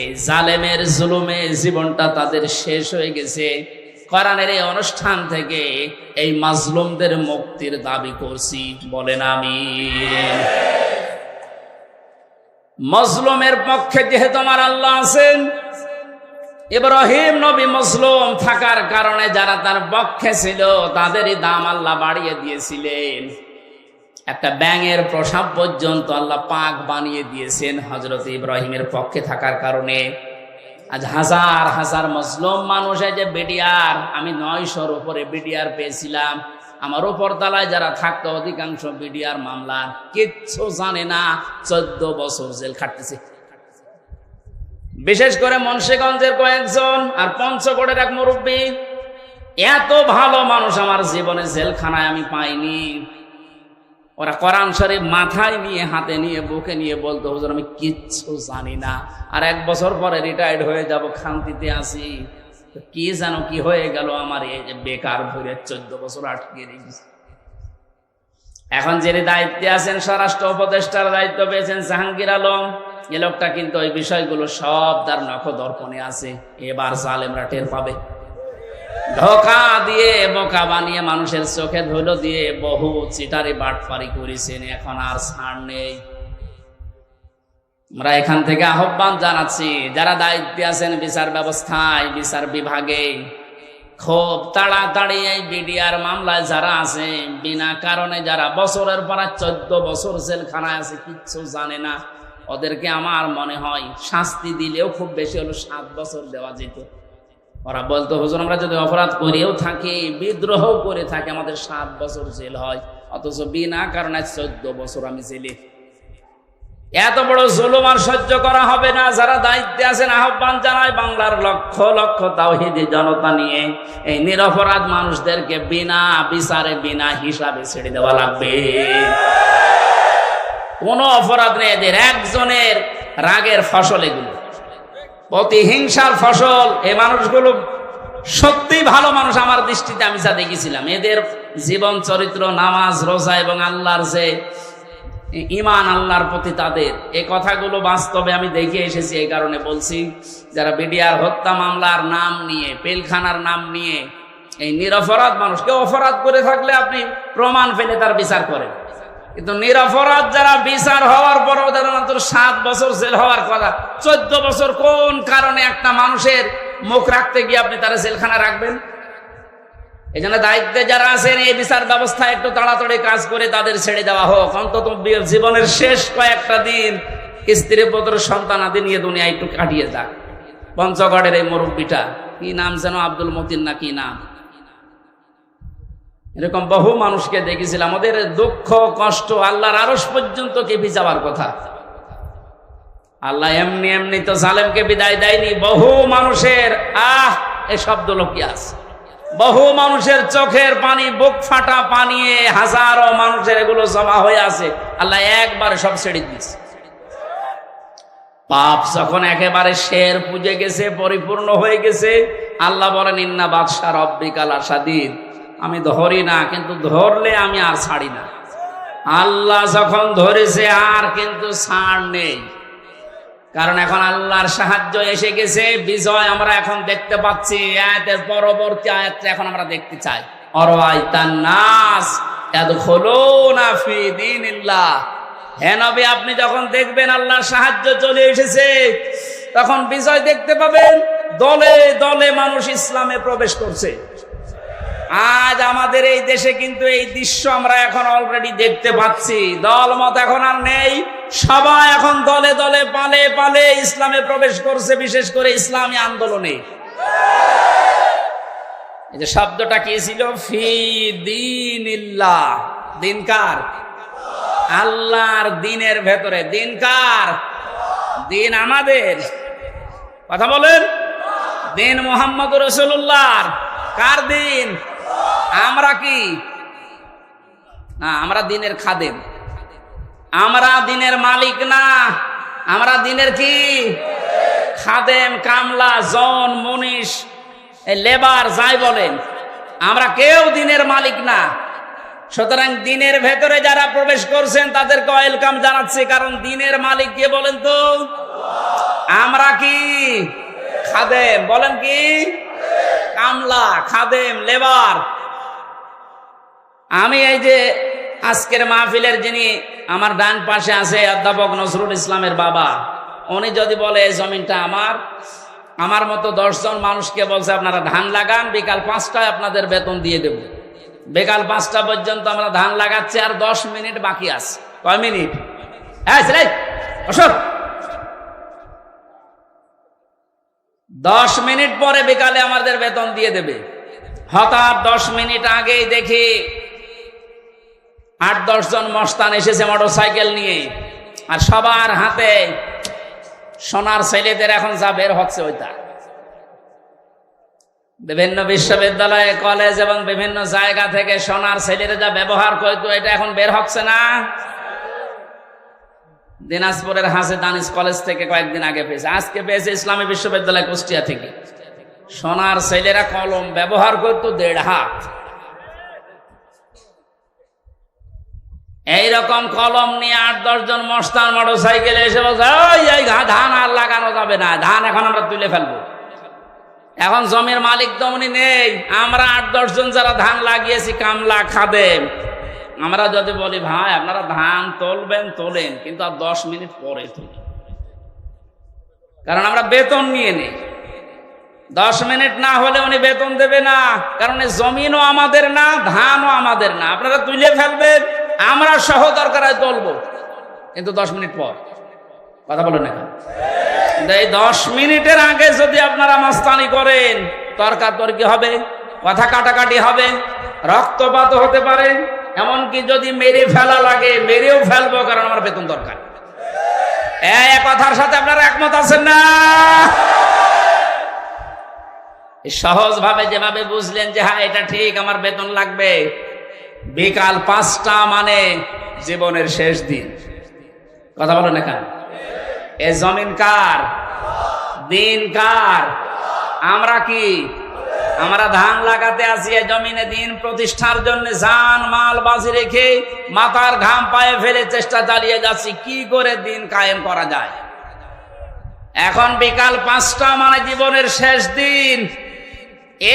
এই জালেমের জুলুমে জীবনটা তাদের শেষ হয়ে গেছে। কোরআনের এই অনুষ্ঠান থেকে এই মাজলুমদের মুক্তির দাবি করছি, বলেন আমিন। মজলুমের পক্ষে যেহেতু আমার আল্লাহ আছেন, ইব্রাহিম নবী মজলুম থাকার কারণে যারা তার পক্ষে ছিল তাদেরই দাম আল্লাহ বাড়িয়ে দিয়েছিলেন। একটা ব্যাঙের প্রসাব পর্যন্ত আল্লাহ পাক বানিয়ে দিয়েছেন হযরত ইব্রাহিমের পক্ষে থাকার কারণে। আজ হাজার হাজার মজলুম মানুষ, এই যে বিডিআর, আমি 900-র উপরে বিডিআর পেয়েছিলাম। আমার উপর তলায় যারা থাকতো অধিকাংশ বিডিআর মামলা কিচ্ছু জানে না, 14 বছর জেল খাটতেছে। বিশেষ করে মুন্সিগঞ্জের কয়েকজন আর পঞ্চগড়ের এক মুরব্বী, এত ভালো মানুষ আমার জীবনে জেলখানায় আমি পাইনি। ওরা কোরআন শরীফ মাথায় নিয়ে, হাতে নিয়ে, বুকে নিয়ে বলতো, হুজুর আমি কিচ্ছু জানি না, আর 1 বছর পরে রিটায়ার্ড হয়ে যাব, শান্তিতে আছি। কি জানো কি হয়ে গেল আমার, এই যে বেকার ভরে 14 বছর আটকে রেখেছি। এখন যিনি দায়িত্বে আছেন, স্বরাষ্ট্র উপদেষ্টার দায়িত্ব পেয়েছেন জাহাঙ্গীর আলম, এ লোকটা কিন্তু ওই বিষয়গুলো সব তার নখদর্পণে আছে। এবার জালেমরা টের পাবে। ধোঁকা দিয়ে বোকা বানিয়ে মানুষের চোখে ধুলো দিয়ে বহু চিটারি বাটপারি করেছেন, এখন আর ছাড় নেই। আমরা এখান থেকে আহ্বান জানাচ্ছি, যারা দায়িত্বে আছেন বিচার ব্যবস্থায়, বিচার বিভাগে, খুব তাড়াতাড়ি এই বিডিআর মামলায় যারা আছে, বিনা কারণে যারা বছরের পর 14 বছর জেলখানায় আছে, কিচ্ছু জানে না, ওদেরকে আমার মনে হয় শাস্তি দিলেও খুব বেশি হলো 7 বছর দেওয়া যেত। ওরা বলতো, হুজুর আমরা যদি অপরাধ করেও থাকি, বিদ্রোহ করে থাকি, আমাদের 7 বছর জেল হয়, অথচ বিনা কারণে 14 বছর আমি জেলে। এত বড় জুলুম আর সহ্য করা হবে না। যারা দায়িত্বে আছেন আহ্বান জানায়, বাংলার লক্ষ লক্ষ তাওহীদি জনতা নিয়ে এই নিরপরাধ মানুষদেরকে বিনা বিচারে বিনা হিসাবে ছেড়ে দেওয়া লাগবে। কোন অপরাধ নেই এদের, একজনের রাগের ফসল এগুলো, প্রতিহিংসার ফসল। এই মানুষগুলো সত্যি ভালো মানুষ আমার দৃষ্টিতে, আমি যা দেখেছিলাম এদের জীবন চরিত্র, নামাজ রোজা এবং আল্লাহর যে ঈমান, আল্লাহর প্রতি তাদের, এই কথাগুলো বাস্তবে আমি দেখে এসেছি। এই কারণে বলছি, যারা বিডিআর হত্যা মামলার নাম নিয়ে, পেলখানার নাম নিয়ে এই নিরপরাধ মানুষ, কেউ অপরাধ করে থাকলে আপনি প্রমাণ পেলে তার বিচার করেন, কিন্তু নিরপরাধ যারা বিচার হওয়ার পর ওদের মাত্র 7 বছর জেল হওয়ার কথা, 14 বছর কোন কারণে একটা মানুষের মুখ রাখতে গিয়ে আপনি তারা জেলখানা রাখবেন? এই জন্য দায়িত্বে যারা আছেন, এই বিচার ব্যবস্থা একটু তাড়াতাড়ি কাজ করে তাদের ছেড়ে দেওয়া হোক। অন্তত জীবনের শেষ কয়েকটা দিন স্ত্রী পুত্র সন্তান আদি নিয়ে দুনিয়া একটু কাটিয়ে যাক। পঞ্চগড়ের এই মুরব্বীটা, কি নাম যেন, আব্দুল মতিন না কি নাম, এরকম বহু মানুষকে দেখেছিলাম। ওদের দুঃখ কষ্ট আল্লাহর আরশ পর্যন্ত কেঁপে যাওয়ার কথা। আল্লাহ এমনি এমনি তো জালেমকে বিদায় দেয়নি। বহু মানুষের এই শব্দ লোকি আছে, বহু মানুষের চোখের পানি, বুক ফাটা পানি, হাজারো মানুষের এগুলো জমা হয়ে আছে, আল্লাহ একবারে সব ছেড়ে দিয়েছে। পাপ যখন একেবারে শের পুজে গেছে, পরিপূর্ণ হয়ে গেছে, আল্লাহ বলেন ইন্না বাদশা রব্বিকা লাশাদীদ, আমি ধরি না, কিন্তু ধরলে আমি আর ছাড়ি না। আল্লাহ যখন ধরেছে আর কিন্তু ছাড় নেই, কারণ এখন আল্লাহর সাহায্য এসে গেছে, বিজয় আমরা এখন দেখতে পাচ্ছি। আয়াতের পরবর্তী আয়াতটা এখন আমরা দেখতে চাই। অরাইতান নাস ইয়াদখুলুনা ফি দীনিল্লাহ, হে নবী আপনি যখন দেখবেন আল্লাহর সাহায্য চলে এসেছে, তখন বিজয় দেখতে পাবেন। দলে দলে মানুষ ইসলামে প্রবেশ করছে। আজ আমাদের এই দেশে কিন্তু এই দৃশ্য আমরা এখন অলরেডি দেখতে পাচ্ছি। দলমত এখন আর নেই, সবাই এখন দলে দলে পালে পালে ইসলামে প্রবেশ করছে, বিশেষ করে ইসলামী আন্দোলনে। এই যে শব্দটা কি ছিল, ফি দীনিল্লাহ, দিন কার? আল্লাহর দিনের ভেতরে। দিন কার? দিন আমাদের। কথা বলেন, দিন মুহাম্মদুর রাসূলুল্লাহর। কার দিন? আমরা কি না, আমরা দিনের খাদেম, আমরা দিনের মালিক না, আমরা দিনের কি খাদেম, কামলা, জন, মনীষ, লেবার যাই বলেন, আমরা কেউ দিনের মালিক না। সুতরাং দিনের ভেতরে যারা প্রবেশ করছেন তাদেরকে ওয়েলকাম জানাচ্ছি, কারণ দিনের মালিক কে বলেন তো? আমরা কি খাদেম, বলেন কি কামলা, খাদেম, লেবার। আমি এই যে আজকের মাহফিলের যিনি আমার ডান পাশে আছে, অধ্যাপক নজরুল ইসলামের বাবা, উনি যদি বলে এই জমিনটা আমার মতো 10 জন মানুষকে বলছে আপনারা ধান লাগান, বিকাল 5টায় আপনাদের বেতন দিয়ে দেব। বিকাল 5টা পর্যন্ত আমরা ধান লাগাচ্ছি, আর 10 মিনিট বাকি আছে। কয় মিনিট? হ্যাঁ 10 মিনিট পরে বিকালে আমাদের বেতন দিয়ে দেবে। হঠাৎ 10 মিনিট আগেই দেখি 8-10 জন মস্তান এসেছে মোটরসাইকেল নিয়ে, আর সবার হাতে সোনার ছেলেদের এখন যা বের হচ্ছে ওইটা। বিভিন্ন বিশ্ববিদ্যালয়, কলেজ এবং বিভিন্ন জায়গা থেকে সোনার ছেলেরা যা ব্যবহার করতো, এটা এখন বের হচ্ছে না। দিনাজপুরের হাসে দানিশ কলেজ থেকে কয়েকদিন আগে পেয়েছে, আজকে পেয়েছে ইসলামী বিশ্ববিদ্যালয় কুষ্টিয়া থেকে। সোনার ছেলেরা কলম ব্যবহার করতো 1.5 হাত। এইরকম কলম নিয়ে 8-10 জন মস্তান মোটর সাইকেলে এসে বলছে, এই ধান আর লাগানো যাবে না, ধান এখন আমরা তুলে ফেলবো। এখন জমির মালিক তো উনি নেই, আমরা 8-10 জন যারা ধান লাগিয়েছি কামলা খাদেম, আমরা যদি বলি ভাই আপনারা ধান তুলবেন তোলেন, কিন্তু আর 10 মিনিট পরে তুলি, কারণ আমরা বেতন নিয়ে নেই। 10 মিনিট না হলে উনি বেতন দেবে না, কারণ জমিনও আমাদের না, ধানও আমাদের না। আপনারা তুলে ফেলবেন, আমরা সহ দরকার হয় তুলবো, কিন্তু 10 মিনিট পর। কথা বলেন এখন, এই 10 মিনিটের আগে যদি আপনারা মাস্তানি করেন, তর্কাতর্কি হবে, কথা কাটাকাটি হবে, রক্তপাত হতে পারে, এমনকি যদি মেরে ফেলা লাগে মেরেও ফেলবো, কারণ আমার বেতন দরকার। এই কথার সাথে আপনারা একমত আছেন না? সহজ ভাবে যেভাবে বুঝলেন যে হ্যাঁ এটা ঠিক, আমার বেতন লাগবে, বিকাল 5টা মানে জীবনের শেষ দিন। কথা বলো না কেন? এ জমিন কার? দিন কার? আমরা কি? আমরা ধান লাগাতে আসি এই জমিনে, দিন প্রতিষ্ঠার জন্য জান মাল বাজি রেখে মাথার ঘাম পায়ে ফেলে চেষ্টা চালিয়ে যাচ্ছি কি করে দিন কায়েম করা যায়। এখন বিকাল 5টা মানে জীবনের শেষ দিন।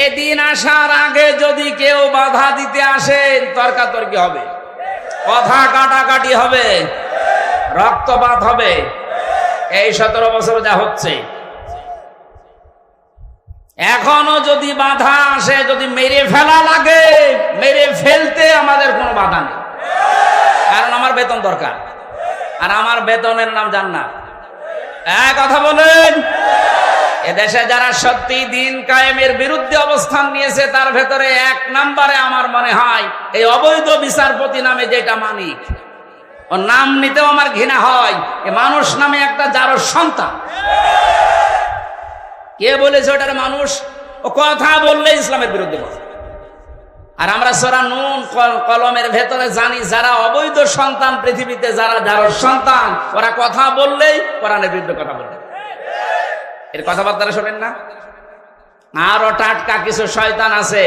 এদিন আসার আগে যদি কেউ বাধা দিতে আসে, তর্কাতর্কি হবে, কথা কাটাকাটি হবে, রক্তপাত হবে। এই 17 বছর যা হচ্ছে, এখনো যদি বাধা আসে, যদি মেরে ফেলা লাগে, মেরে ফেলতে আমাদের কোনো বাধা নেই, কারণ আমার বেতন দরকার, আর আমার বেতনের নাম জান্নাত। এক কথা বলেন, এদেশে যারা সত্যি দিন কায়েমের বিরুদ্ধে অবস্থান নিয়েছে, তার ভেতরে 1 নম্বরে আমার মনে হয় এই অবৈধ বিচারপতি নামে যেটা মানি, ওর নাম নিতেও আমার ঘৃণা হয়। এ মানুষ নামে একটা যার সন্তান। কে বলেছে ওটার মানুষ? ও কথা বললে ইসলামের বিরুদ্ধে বলে। আর আমরা সূরা নূন কলমের ভেতরে জানি, যারা অবৈধ সন্তান পৃথিবীতে, যারা যার সন্তান, ওরা কথা বললেই কোরআনের বিরুদ্ধে কথা বলে। এর কথাবার্তা শোনেন না? আরো টাটকা কিছু শয়তান আছে।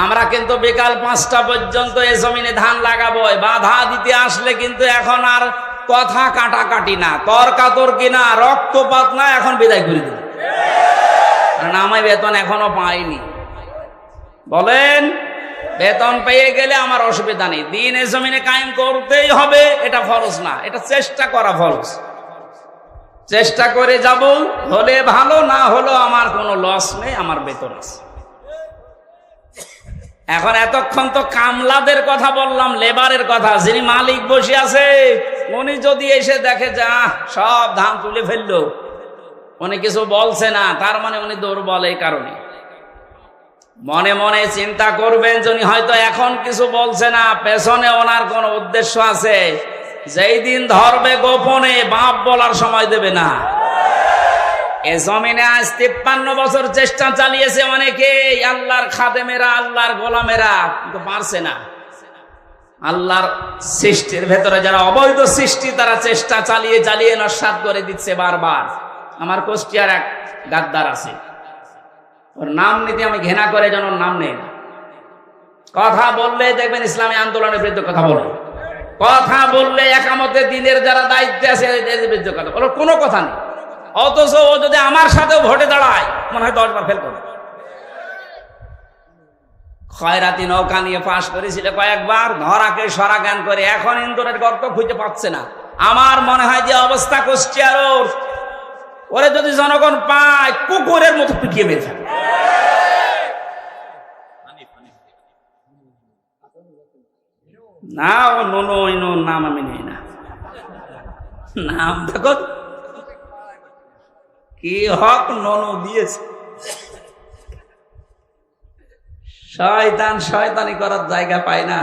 আমরা কিন্তু বিকাল 5টা পর্যন্ত এই জমিনে ধান লাগাবো, বাধা দিতে আসলে কিন্তু এখন আর কথা কাটাকাটি না, তর্কাতর্কি না, রক্তপাত না, এখন বিদায় করে দেব, কারণ আমি বেতন এখনো পাইনি। বলেন, বেতন পেয়ে গেলে আমার অসুবিধা নেই, দিন এই জমিনে কায়েম করতেই হবে, এটা ফরজ না, এটা চেষ্টা করা ফরজ। চেষ্টা করে যাব, হলে ভালো, না হলো আমার কোনো লস নেই, আমার বেতন আছে। এখন এতক্ষণ তো কামলাদের কথা বললাম, লেবারের কথা। যিনি মালিক বসে আছে, উনি যদি এসে দেখে যা সব ধান তুলে ফেললো, উনি কিছু বলছে না, তার মানে উনি দুর্বল। এই কারণে মনে মনে চিন্তা করবেন, যিনি হয়তো এখন কিছু বলছে না, পেছনে ওনার কোন উদ্দেশ্য আছে। যেই দিন ধরবে গোপনে, বাপ বলার সময় দেবে না। এ জমিনে আজ 53 বছর চেষ্টা চালিয়েছে অনেকে, আল্লাহর খাদেমেরা, আল্লাহর গোলামেরা, কিন্তু পারছে না। আল্লাহর সৃষ্টির ভেতরে যারা অবৈধ সৃষ্টি, তারা চেষ্টা চালিয়ে চালিয়ে নস্যাৎ করে দিচ্ছে বারবার। আমার কুষ্টিয়ার এক গাদ্দার আছে, ওর নাম নিতে আমি ঘৃণা করে, যেন ওর নাম নেই। কথা বললে দেখবেন ইসলামী আন্দোলনের বিরুদ্ধে কথা বলে, কথা বললে একামতে দিনের যারা দায়িত্বে আছে এদের বিরুদ্ধে কথা বলে, কোনো কথা নেই। অথচ ও যদি আমার সাথেও ভোটে দাঁড়ায়, মনে হয় 10 বার ফেল করে। খয়রাতি নৌকা নিয়ে পাশ করেছিল কয়েকবার, ধরাকে সরা জ্ঞান করে, এখন ইন্দোরের গর্ত খুঁজে পাচ্ছে না। আমার মনে হয় যে অবস্থা কুষ্টিয়ার, ওরে যদি জনগণ পায়, কুকুরের মতো পিটিয়ে মেরে ফেলে। না, ও নুনু, ওই নুন নাম আমি নেই না, নাম দেখো কি হক নুনু দিয়েছে। শয়তান শয়তানি করার জায়গা পায় না।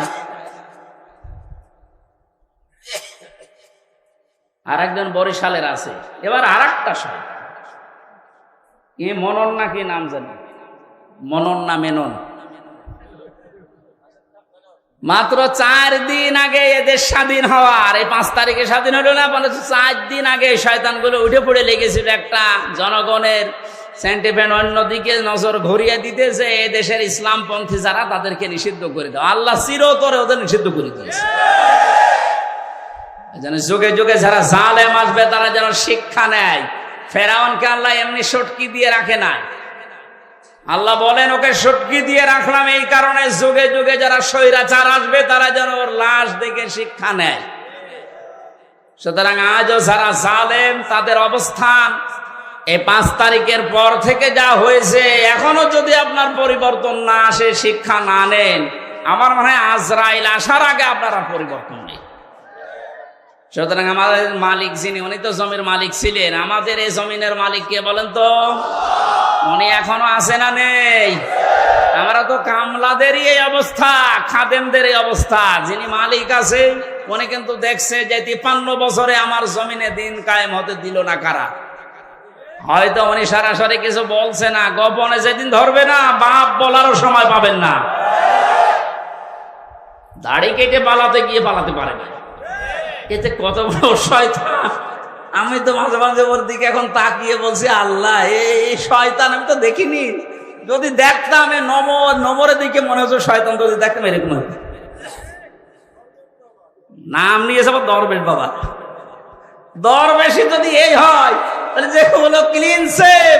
আর একজন বরিশালের আছে, এবার আর একটা শয়তান, কি মনন না কি নাম জানি, মনন না মেনন। মাত্র 4 দিন আগে এদের স্বাধীন হওয়ার, এই 5 তারিখে স্বাধীন হলো না, 4 দিন আগে শয়তানগুলো উঠে পড়ে লেগেছিল একটা জনগণের সেন্টিমেন্ট অন্যদিকে নজর ঘুরিয়ে দিতেছে এই দেশের ইসলামপন্থী যারা তাদেরকে নিষিদ্ধ করে দাও। আল্লাহ চিরতরে ওদের নিষিদ্ধ করে দিয়েছে। যেন যুগে যুগে যারা জালেম আসবে তারা যেন শিক্ষা নেয়। ফেরাউনকে আল্লাহ এমনি সটকি দিয়ে রাখে নাই। আল্লাহ বলেন ওকে সটকি দিয়ে রাখলাম এই কারণে যুগে যুগে যারা স্বৈরাচার আসবে তারা যেন ওর লাশ দেখে শিক্ষা নেয়। সুতরাং আজও যারা জালেম তাদের অবস্থান এই 5 তারিখের পর থেকে যা হয়েছে, এখনো যদি আপনার পরিবর্তন না আসে, শিক্ষা না নেন, আমার মনে হয় আজরাইল আসার আগে আপনারা পরিবর্তন নেই। সুতরাং আমাদের মালিক যিনি, উনি তো জমির মালিক ছিলেন। আমাদের এই জমিনের মালিক কে বলেন তো? উনি এখনো আছে না নেই? আমরা তো কামলাদেরই এই অবস্থা, খাদেমদের এই অবস্থা। যিনি মালিক আছে উনি কিন্তু দেখছে যে 53 বছরে আমার জমিনে দিন কায়েম হতে দিল না কারা। হয়তো উনি সরাসরি কিছু বলছে না, গোপনে যেদিন ধরবে না বাপ বলারও সময় পাবেন না। দাড়ি কেটে পালাতে গিয়ে পালাতে পারে না। এতে কত বড় শয়তান! আমি তো মাঝে মাঝে ওর দিকে এখন তাকিয়ে বলছি, আল্লাহ এই শয়তান আমি তো দেখিনি। যদি দেখতাম এই নমরের দিকে মনে হচ্ছে শয়তান, যদি দেখতাম এরকম হতো। নাম নিয়েছে আবার দরবেশ বাবা। দরবেশই যদি এই হয় তাহলে যেগুলো ক্লিন সেফ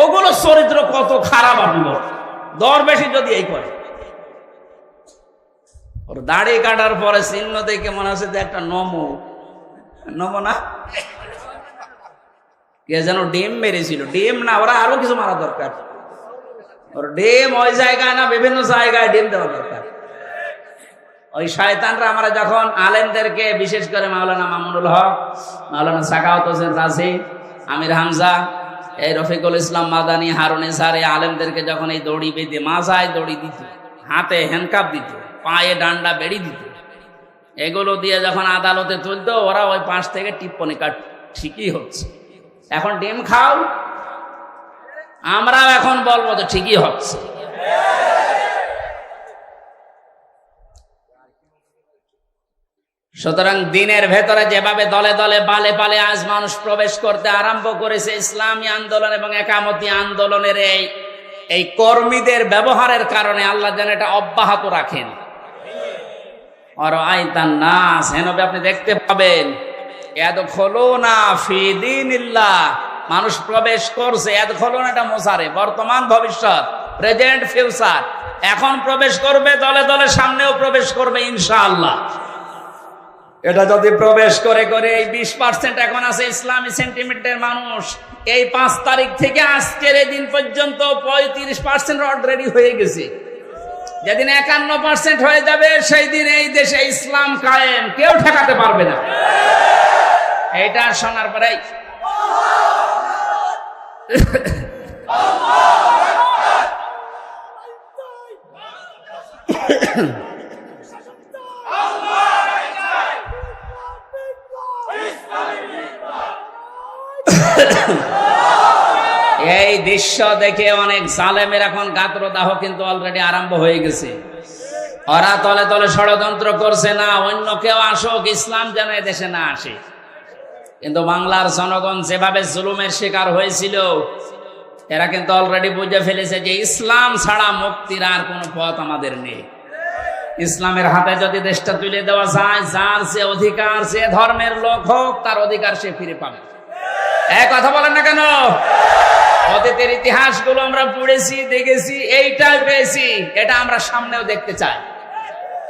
ওগুলো চরিত্র কত খারাপ আপনি বল। দরবেশই যদি এই করে, ওর দাড়ি কাটার পরে চিহ্ন দেখে মনে হচ্ছে যে একটা নমো না, কে যেন ডিম মেরেছিল। ডিম না, ওরা আরো কিছু মারা দরকার। ওর ডিম ওই জায়গায় না, বিভিন্ন জায়গায় ডিম দেওয়া দরকার। ওই শয়তানরা আমরা যখন আলেমদেরকে, বিশেষ করে মাওলানা মামুনুল হক, মাওলানা সাখাওয়াত হোসেন রাজি, আমির হামজা, এই রফিকুল ইসলাম মাদানী, হারুন স্যার, এই আলেমদেরকে যখন এই দড়ি বেঁধে, মাথায় দড়ি দিত, হাতে হ্যান্ডকাপ দিত, পায়ে ডান্ডা বেড়ি দিত, এগুলো দিয়ে যখন আদালতে তুলতো, ওরা ওই পাশ থেকে টিপ্পনি কাট, ঠিকই হচ্ছে। এখন ডিম খাও, আমরাও এখন বলবো তো ঠিকই হচ্ছে। সুতরাং দিনের ভেতরে যেভাবে দলে দলে পালে পালে আজ মানুষ প্রবেশ করতে আরম্ভ করেছে, ইসলামী আন্দোলন এবং একামতি আন্দোলনের এই কর্মীদের ব্যবহারের কারণে আল্লাহ যেন এটা অব্যাহত রাখেন। আর আইতান নাস, হেনবে আপনি দেখতে পাবেন ইয়াদখুলুনা ফি দীনিল্লাহ, মানুষ প্রবেশ করছে। ইয়াদখুলুনা এটা মুসারে, বর্তমান ভবিষ্যৎ, প্রেজেন্ট ফিউচার। এখন প্রবেশ করবে, দলে দলে সামনেও প্রবেশ করবে ইনশাআল্লাহ। এটা যদি প্রবেশ করে করে এই 20% এখন আছে ইসলামী সেন্টিমেন্টের মানুষ, এই 5 তারিখ থেকে আজকের এই দিন পর্যন্ত 35% অলরেডি হয়ে গেছে। যেদিন 51% হয়ে যাবে সেই দিন এই দেশে ইসলাম কায়েম, কেউ ঠেকাতে পারবে না। এইটা শোনার পরে এই দৃশ্য দেখে অনেক জালেমের এখন গাত্রদাহ কিন্তু অলরেডি আরম্ভ হয়ে গেছে। ওরা তলে তলে ষড়যন্ত্র করছে, না অন্য কেউ আসুক, ইসলাম যেন দেশে না আসে। কিন্তু বাংলার জনগণ যেভাবে জুলুমের শিকার হয়েছিল, এরা কিন্তু অলরেডি বুঝে ফেলেছে যে ইসলাম ছাড়া মুক্তির আর কোনো পথ আমাদের নেই। ইসলামের হাতে যদি দেশটা তুলে দেওয়া যায়, যার যে অধিকার, যে ধর্মের লোক হোক, তার অধিকার সে ফিরে পাবে। কথা বলেন না কেন? অতীতের ইতিহাসগুলো আমরা পড়েছি, দেখেছি, এইটাই পেয়েছি, এটা আমরা সামনেও দেখতে চাই।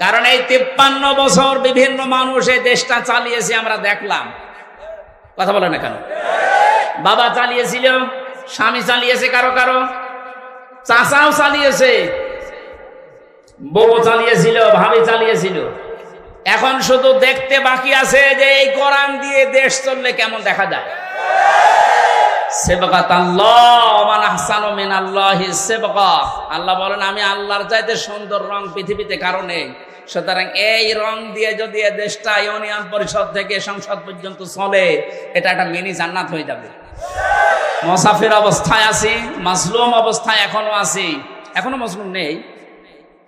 কারণ এই 53 বছর বিভিন্ন মানুষ এই দেশটা চালিয়েছে, আমরা দেখলাম। কথা বলেন না কেন? বাবা চালিয়েছিল, স্বামী চালিয়েছে, কারো কারো চাচাও চালিয়েছে, বউ চালিয়েছিল, ভাবি চালিয়েছিল। এখন শুধু দেখতে বাকি আছে যে এই কোরআন দিয়ে দেশ চললে কেমন দেখা যায়। আল্লাহ বলেন আমি আল্লাহর চাইতে সুন্দর রং পৃথিবীতে কারো নেই। সুতরাং এই রং দিয়ে যদি দেশটা ইউনিয়ন পরিষদ থেকে সংসদ পর্যন্ত চলে, এটা একটা মিনি জান্নাত হয়ে যাবে। মুসাফির অবস্থায় আছি, মাজলুম অবস্থায় এখনো আছি, এখনো মজলুম নেই,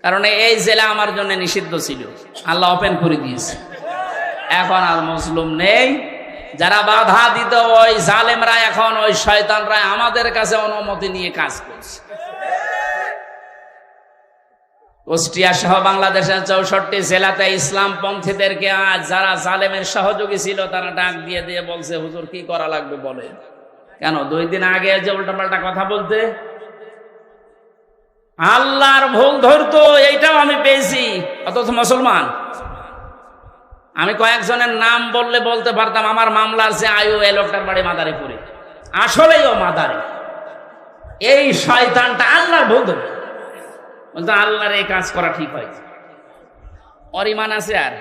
কারণ এই জেলা আমার জন্য নিষিদ্ধ ছিল, আল্লাহ ওপেন করে দিয়েছে। এখন আর মজলুম নেই, যারা বাধা দিত ওই জালেমরা এখন ওই শয়তানরা আমাদের কাছে অনুমতি নিয়ে কাজ করছে। কুষ্টিয়া সহ বাংলাদেশের 64 জেলাতে ইসলাম পন্থীদেরকে আজ যারা জালেমের সহযোগী ছিল তারা ডাক দিয়ে দিয়ে বলছে, হুজুর কি করা লাগবে বলে। কেন 2 দিন আগে যে উল্টাপাল্টা কথা বলতে আল্লাহর ভুল ধরতো, এইটাও আমি পেয়েছি, অথচ মুসলমান। আমি কয়েকজনের নাম বললে বলতে পারতাম, আমার মামলার যে আয়ু এ লোকটার বাড়ি মাদারীপুরে, আসলেই ও মাদারে। এই শয়তানটা আল্লাহর ভুল ধরতো, বলতো আল্লাহর এই কাজ করা ঠিক হয়। ওর ইমান আছে? আর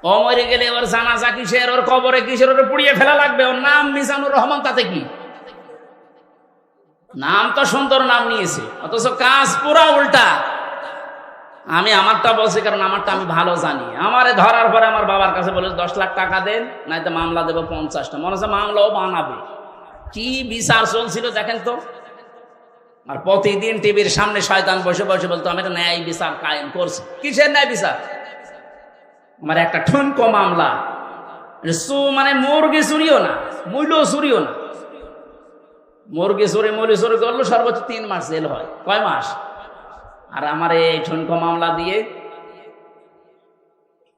ও মরে গেলে ওর জানাজা কিসের, ওর কবরে কিসের, ওর পুড়িয়ে ফেলা লাগবে। ওর নাম মিজানুর রহমান, তাতে কি? নাম তো সুন্দর নাম নিয়েছে, অথচ কাজ পুরা উল্টা। আমি আমারটা বলছি কারণ আমারটা আমি ভালো জানি। আমারে ধরার পরে আমার বাবার কাছে বলে 10 লাখ টাকা দেন, নয়তো মামলা দেবো 50টা। মনে হচ্ছে মামলাও বানাবে। কি বিচার চলছিল দেখেন তো। আর প্রতিদিন টিভির সামনে শয়তান বসে বসে বলতো আমি একটা ন্যায় বিচার কায়েম করছি। কিসের ন্যায় বিচার? আমার একটা ঠুনকো মামলা, মানে মুরগি চুরিও না, মূল্য চুরিও না। মুরগি চুরি মূল্য চুরি করলো সর্বোচ্চ 3 মাস জেল হয়। কয় মাস? আর আমার এই ঠুনকো মামলা দিয়ে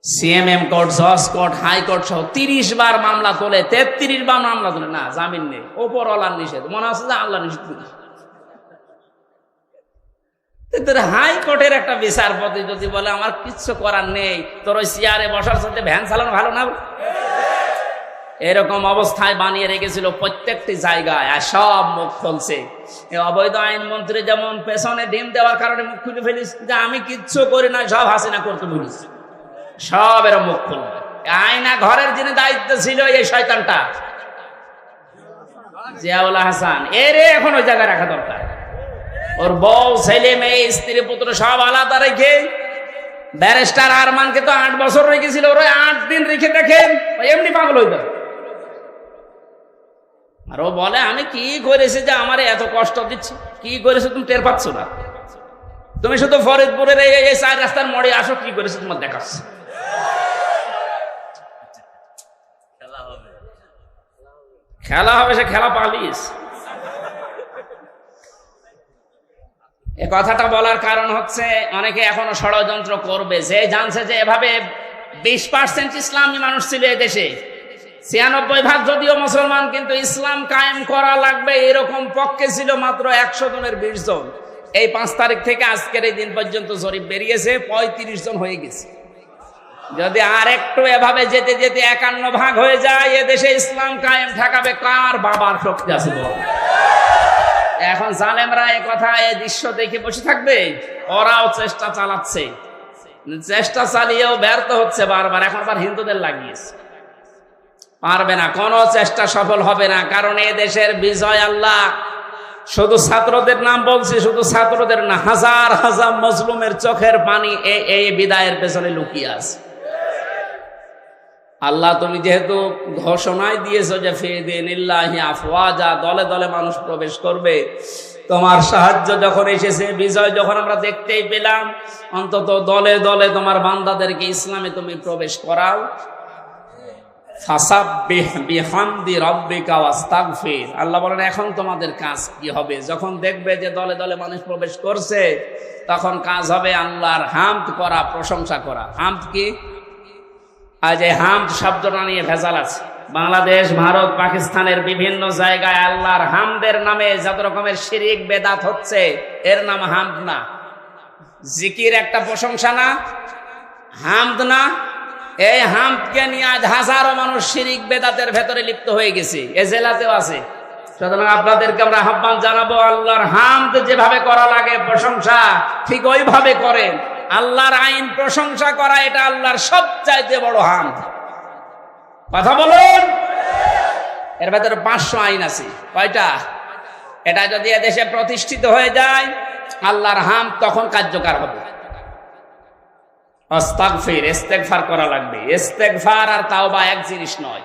সিএমএম কোর্ট, জজ কোর্ট, হাইকোর্ট সহ 30 বার মামলা তোলে, 33 বার মামলা তোলে। না, জামিন নেই, ওপর আল্লাহর নিষেধ। মনে হচ্ছে যে আল্লাহ নিষেধ করেছে। হাইকোর্টের একটা বিচারপতি যদি বলে আমার কিচ্ছু করার নেই, তোর ওই চেয়ারে বসার সাথে ভ্যান চালানো ভালো না, এরকম অবস্থায় বানিয়ে রেখেছিল প্রত্যেকটি জায়গায়। আর সব মুখ খুলছে। অবৈধ আইন মন্ত্রী যেমন পেছনে ডিম দেওয়ার কারণে মুখ খুলে ফেলিস যে আমি কিচ্ছু করি না, সব হাসিনা করতে বলিস, সব এরা মুখ খুলবে। আয়না ঘরের যিনি দায়িত্ব ছিল এই শয়তানটা জিয়াউল হাসান, এরে এখন ওই জায়গায় রাখা দরকার। ওর বউ, ছেলে, মেয়ে, স্ত্রী, পুত্র সব আলাদা রেখে, ব্যারিস্টার আরমানকে তো 8 বছর রেখেছিল, ওরা 8 দিন রেখে দেখেন এমনি পাগল হইত। আর ও বলে আমি কি করেছি যে আমার এত কষ্ট দিচ্ছে। কি করেছো তুমি টের পাচ্ছ না? তুমি শুধু ফরিদপুরের এই 4 রাস্তার মোড়ে আসো, কি করেছো তোমার দেখাচ্ছে। খেলা হবে, সে খেলা পালিস। এ কথাটা বলার কারণ হচ্ছে অনেকে এখনো ষড়যন্ত্র করবে। যে জানছে যে এভাবে 20% ইসলামী মানুষ ছিল এই দেশে, 96% যদিও মুসলমান, কিন্তু ইসলাম কায়েম করা লাগবে এরকম পক্ষে ছিল মাত্র 100 জনের 20 জন। এই 5 তারিখ থেকে আজকের এই দিন পর্যন্ত জরিপ বেরিয়েছে 35 জন হয়ে গেছে। যদি আর একটু এভাবে যেতে যেতে 51 হয়ে যায়, এদেশে ইসলাম কায়েম ঠেকাবে কার বাবার শক্তি আছে বল? এখন জালেমরা এই কথা, এই দৃশ্য দেখে বসে থাকবে? ওরাও চেষ্টা চালাচ্ছে, চেষ্টা চালিয়েও ব্যর্থ হচ্ছে বারবার। এখন আবার হিন্দুদের লাগিয়েছে। পারবে না, কোনো চেষ্টা সফল হবে না। কারণ এ দেশের বিজয় আল্লাহ, শুধু ছাত্রদের নাম বলছি, শুধু ছাত্রদের না, হাজার হাজার মজলুমের চোখের পানি এই বিদায়ের পেছনে লুকিয়ে আছে। আল্লাহ তুমি যেহেতু ঘোষণায় দিয়েছো যে ফিদিনিল্লাহি আফওয়াজা, দলে দলে মানুষ প্রবেশ করবে, তোমার সাহায্য যখন এসেছে, বিজয় যখন আমরা দেখতেই পেলাম, অন্তত দলে দলে তোমার বান্দাদেরকে ইসলামে তুমি প্রবেশ করাও। ফাসাব্বিহ বিহামদি রাব্বিকা ওয়াস্তাগফির। আল্লাহ বলেন এখন তোমাদের কাজ কি হবে? যখন দেখবে যে দলে দলে মানুষ প্রবেশ করছে, তখন কাজ হবে আল্লাহর হামদ করা, প্রশংসা করা। হামদ কি? আজ এই হামদ শব্দটা নিয়ে ভেজাল আছে। বাংলাদেশ, ভারত, পাকিস্তানের বিভিন্ন জায়গায় আল্লাহর হামদের নামে যত রকমের শিরিক বেদাত হচ্ছে, এর নাম হামদ না। জিকির একটা প্রশংসা না? হামদ না? এই হামদকে নিয়ে আজ হাজারো মানুষ শিরিক বেদাতের ভেতরে লিপ্ত হয়ে গেছে। এ জেলাতেও আছে। সুতরাং আপনাদেরকে আমরা আহ্বান জানাবো, আল্লাহর হামদ যেভাবে করা লাগে প্রশংসা, ঠিক ওইভাবে করেন। আল্লাহর আইন প্রশংসা করা, এটা আল্লাহর সবচাইতে বড় হামদ। কথা বলুন। এর ভেতরে 500 আইন আছে। কয়টা? এটা যদি এদেশে প্রতিষ্ঠিত হয়ে যায়, আল্লাহর হামদ তখন কার্যকর হবে। আস্তাগফির, ইস্তেগফার করা লাগবে। ইস্তেগফার আর তাওবা এক জিনিস নয়।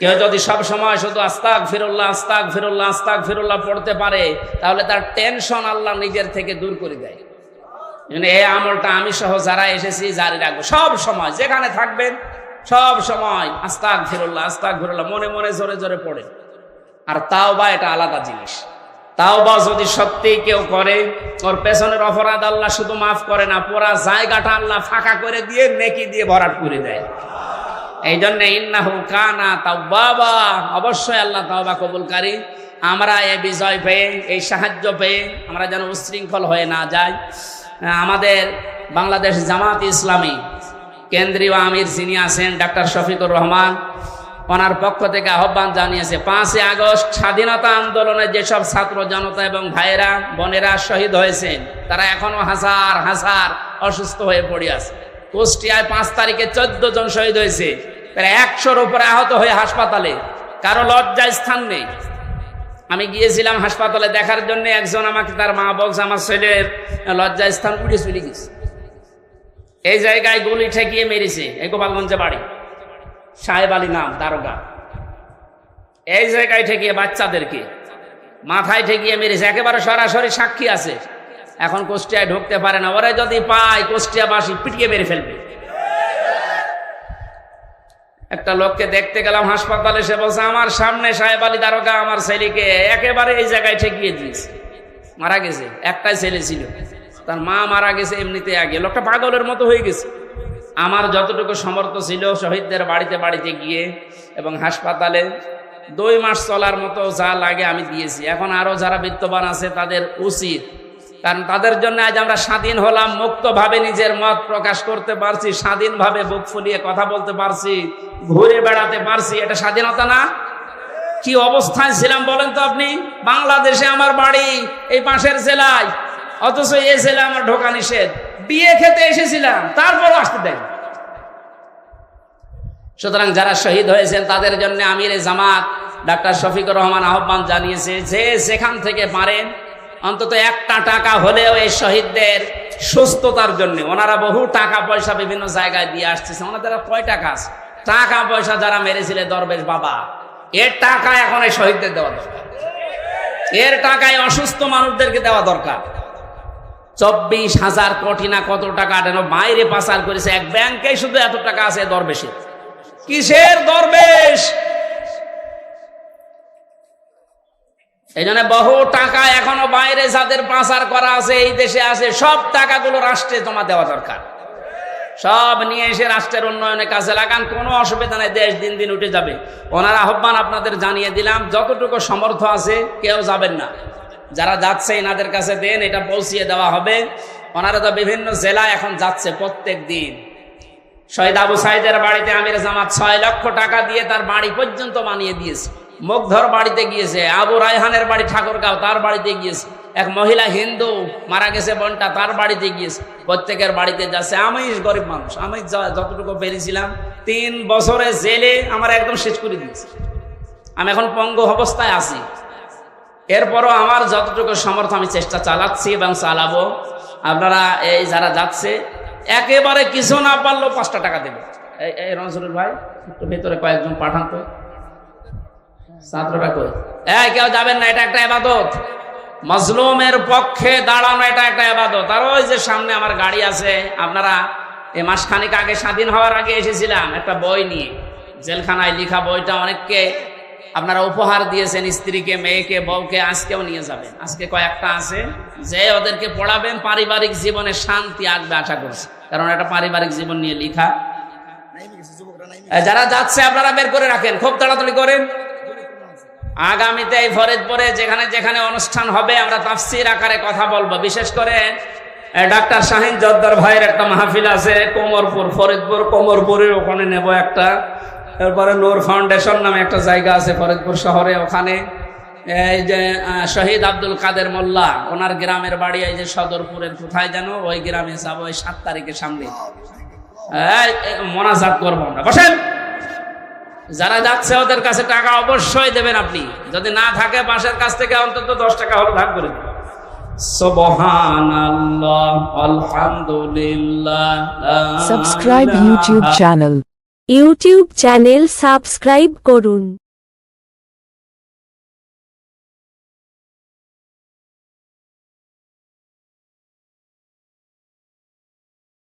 কেউ যদি সব সময় শুধু আস্তাগফিরুল্লাহ আস্তাগফিরুল্লাহ আস্তাগফিরুল্লাহ পড়তে পারে, তাহলে তার টেনশন আল্লাহ নিজের থেকে দূর করে দেয়। এই আমলটা আমি সহ যারা এসেছি জারি রাখবো। সব সময় যেখানে থাকবেন সব সময় আস্তাগফিরুল্লাহ মনে মনে জোরে জোরে পড়ে। আর তাওবা এটা আলাদা জিনিস। তাওবা যদি সত্যি কেউ করে, ওর পেছনের অপরাধ আল্লাহ শুধু মাফ করে না, পুরা জায়গাটা আল্লাহ ফাঁকা করে দিয়ে নেকি দিয়ে ভরাট করে দেয়। এই জন্য ইন্নাহু কানা তাওয়াবা, অবশ্যই আল্লাহ তাওবা কবুলকারী। আমরা এই বিজয় পেয়ে, এই সাহায্য পেয়ে আমরা যেন উচ্ছৃঙ্খল হয়ে না যাই। আমাদের বাংলাদেশ জামাত ইসলামী কেন্দ্রীয় আমির যিনি আছেন ডাক্তার শফিকুর রহমান, ওনার পক্ষ থেকে আহ্বান জানিয়েছে 5ই আগস্ট স্বাধীনতা আন্দোলনে যেসব ছাত্র জনতা এবং ভাইয়েরা বোনেরা শহীদ হয়েছেন, তারা এখনো হাজার হাজার অসুস্থ হয়ে পড়ে আছে। কুষ্টিয়ায় 5 তারিখে 14 জন শহীদ হয়েছে, প্রায় 100-র উপরে আহত হয়ে হাসপাতালে, কারো লজ্জার স্থান নেই। আমি গিয়েছিলাম হাসপাতালে দেখার জন্য, একজন আমাকে তার মা বলছে আমার ছেলের লজ্জার স্থান উঠে চলে গেছে। এই জায়গায় গুলি ঠেকিয়ে মেরেছে, এই গোপালগঞ্জে বাড়ি, সাহেব আলী নাম দারোগা। এই জায়গায় ঠেকিয়ে বাচ্চাদেরকে মাথায় ঠেকিয়ে মেরেছে, একেবারে সরাসরি সাক্ষী আছে। এখন কুষ্টিয়ায় ঢুকতে পারে না, ওরা যদি পায় কুষ্টিয়াবাসী পিটিয়ে মেরে ফেলবে। একটা লোককে দেখতে গেলাম হাসপাতালে, সে বলছে আমার সামনে সাহেব আলী দারোগা আমার ছেলেকে একেবারে এই জায়গায় ঠেকিয়ে দিয়েছে, মারা গেছে। একটাই ছেলে ছিল, তার মা মারা গেছে এমনিতে আগে। লোকটা পাগলের মতো হয়ে গেছে। আমার যতটুকু সমর্থ ছিল শহীদদের বাড়িতে বাড়িতে গিয়ে এবং হাসপাতালে 2 মাস চলার মতো যা লাগে আমি দিয়েছি। এখন আরো যারা বিত্তবান আছে তাদের উচিত, কারণ তাদের জন্য আজ আমরা স্বাধীন হলাম, মুক্তভাবে নিজের মত প্রকাশ করতে পারছি, স্বাধীনভাবে বুক ফুলিয়ে কথা বলতে পারছি, ঘুরে বেড়াতে পারছি। এটা স্বাধীনতা না? কি অবস্থায় ছিলাম বলেন তো আপনি? বাংলাদেশে আমার বাড়ি এই পাশের জেলায়, অথচ এই জেলা আমার ঢোকা নিষেধ। বিয়ে খেতে এসেছিলাম, তারপরও আসতে দেয়। সুতরাং যারা শহীদ হয়েছেন তাদের জন্য আমির জামাত ডাক্তার শফিকুর রহমান আহ্বান জানিয়েছে যে যেখান থেকে পারেন অন্তত 1টা টাকা হলেও এই শহীদদের সুস্থতার জন্য। ওনারা বহু টাকা পয়সা বিভিন্ন জায়গায় দিয়ে আসতেছে, ওনাদের কয় টাকা আছে? টাকা পয়সা যারা মেরেছিলে দরবেশ বাবা, এর টাকা এখন এই শহীদদের দেওয়া দরকার, এর টাকায় অসুস্থ মানুষদেরকে দেওয়া দরকার। 24,000 কোটি না কত টাকা যেন বাইরে পাচার করেছে, এক ব্যাংকে শুধু এত টাকা আছে দরবেশের। কিসের দরবেশ? এই জন্য বহু টাকা এখনো বাইরে যাদের পাচার করা আছে এই দেশে আছে, সব টাকাগুলো রাষ্ট্রে জমা দেওয়া দরকার। সব নিয়ে এসে রাষ্ট্রের উন্নয়নের কাজে লাগান, কোনো অসুবিধা নেই, দেশ দিন দিন উঠে যাবে। ওনার আহ্বান আপনাদের জানিয়ে দিলাম, যতটুকু সমর্থ আছে কেউ যাবেন না, যারা যাচ্ছে এনাদের কাছে দেন, এটা পৌঁছিয়ে দেওয়া হবে। ওনারা তো বিভিন্ন জেলায় এখন যাচ্ছে প্রত্যেক দিন। শহীদ আবু সাইদের বাড়িতে আমির জামাত 6 লক্ষ টাকা দিয়ে তার বাড়ি পর্যন্ত বানিয়ে দিয়েছে। মুগ্ধর বাড়িতে গিয়েছে, আবু রায়হানের বাড়ি ঠাকুরগাঁও, তার বাড়িতে গিয়েছে। এক মহিলা হিন্দু মারা গেছে বোনটা, তার বাড়িতে গিয়েছে। প্রত্যেকের বাড়িতে যাচ্ছে। আমি গরিব মানুষ, আমি যতটুকু পেরেছিলাম 3 বছরে জেলে আমার একদম শেষ করে দিয়েছে। আমি এখন পঙ্গু অবস্থায় আছি, এরপরও আমার যতটুকু সমর্থ আমি চেষ্টা চালাচ্ছি এবং চালাবো। আপনারা এই যারা যাচ্ছে একেবারে কিছু না পারলেও 5টা টাকা দেবে। এই রনসুল ভাই একটু ভেতরে কয়েকজন পাঠান তো, ছাত্ররা কই? কেউ যাবেন না, এটা একটা ইবাদত। মজলুমের পক্ষে দাঁড়ানো এটা একটা ইবাদত। আর ওই যে সামনে আমার গাড়ি আছে, আপনারা এই মাসখানেক আগে স্বাধীন হওয়ার আগে এসেছিলাম একটা বই নিয়ে, জেলখানায় লেখা বইটা অনেককে আপনারা উপহার দিয়েছেন, স্ত্রীকে, মেয়েকে, বউকে। আজকেও নিয়ে যাবেন, আজকে কয়েকটা আছে যে ওদেরকে পড়াবেন, পারিবারিক জীবনে শান্তি আসবে আশা করছি, কারণ এটা পারিবারিক জীবন নিয়ে লেখা। যারা যাচ্ছে আপনারা বের করে রাখেন, খুব তাড়াতাড়ি করেন। আগামীতে এই ফরিদপুরে যেখানে যেখানে অনুষ্ঠান হবে আমরা তাফসীর আকারে কথা বলবো। বিশেষ করে ডাক্তার শাহিন জর্দার ভাইয়ের একটা মাহফিল আছে কোমরপুর, ফরিদপুর কোমরপুরের ওখানে নেব একটা। এরপরে নূর ফাউন্ডেশন নামে একটা জায়গা আছে ফরিদপুর শহরে, ওখানে এই যে শহীদ আব্দুল কাদের মোল্লা, ওনার গ্রামের বাড়ি এই যে সদরপুরের কোথায় যেন, ওই গ্রামে যাবো এই 7 তারিখের সামনে। মোনাজাত করবো আমরা। বসেন, যারা যাচ্ছে ওদের কাছে টাকা অবশ্যই দেবেন আপনি, যদি না থাকে পাশের কাছ থেকে অন্তত 10 টাকা হলে ভাগ করে দিন। সুবহানাল্লাহ, আলহামদুলিল্লাহ। সাবস্ক্রাইব ইউটিউব চ্যানেল সাবস্ক্রাইব করুন।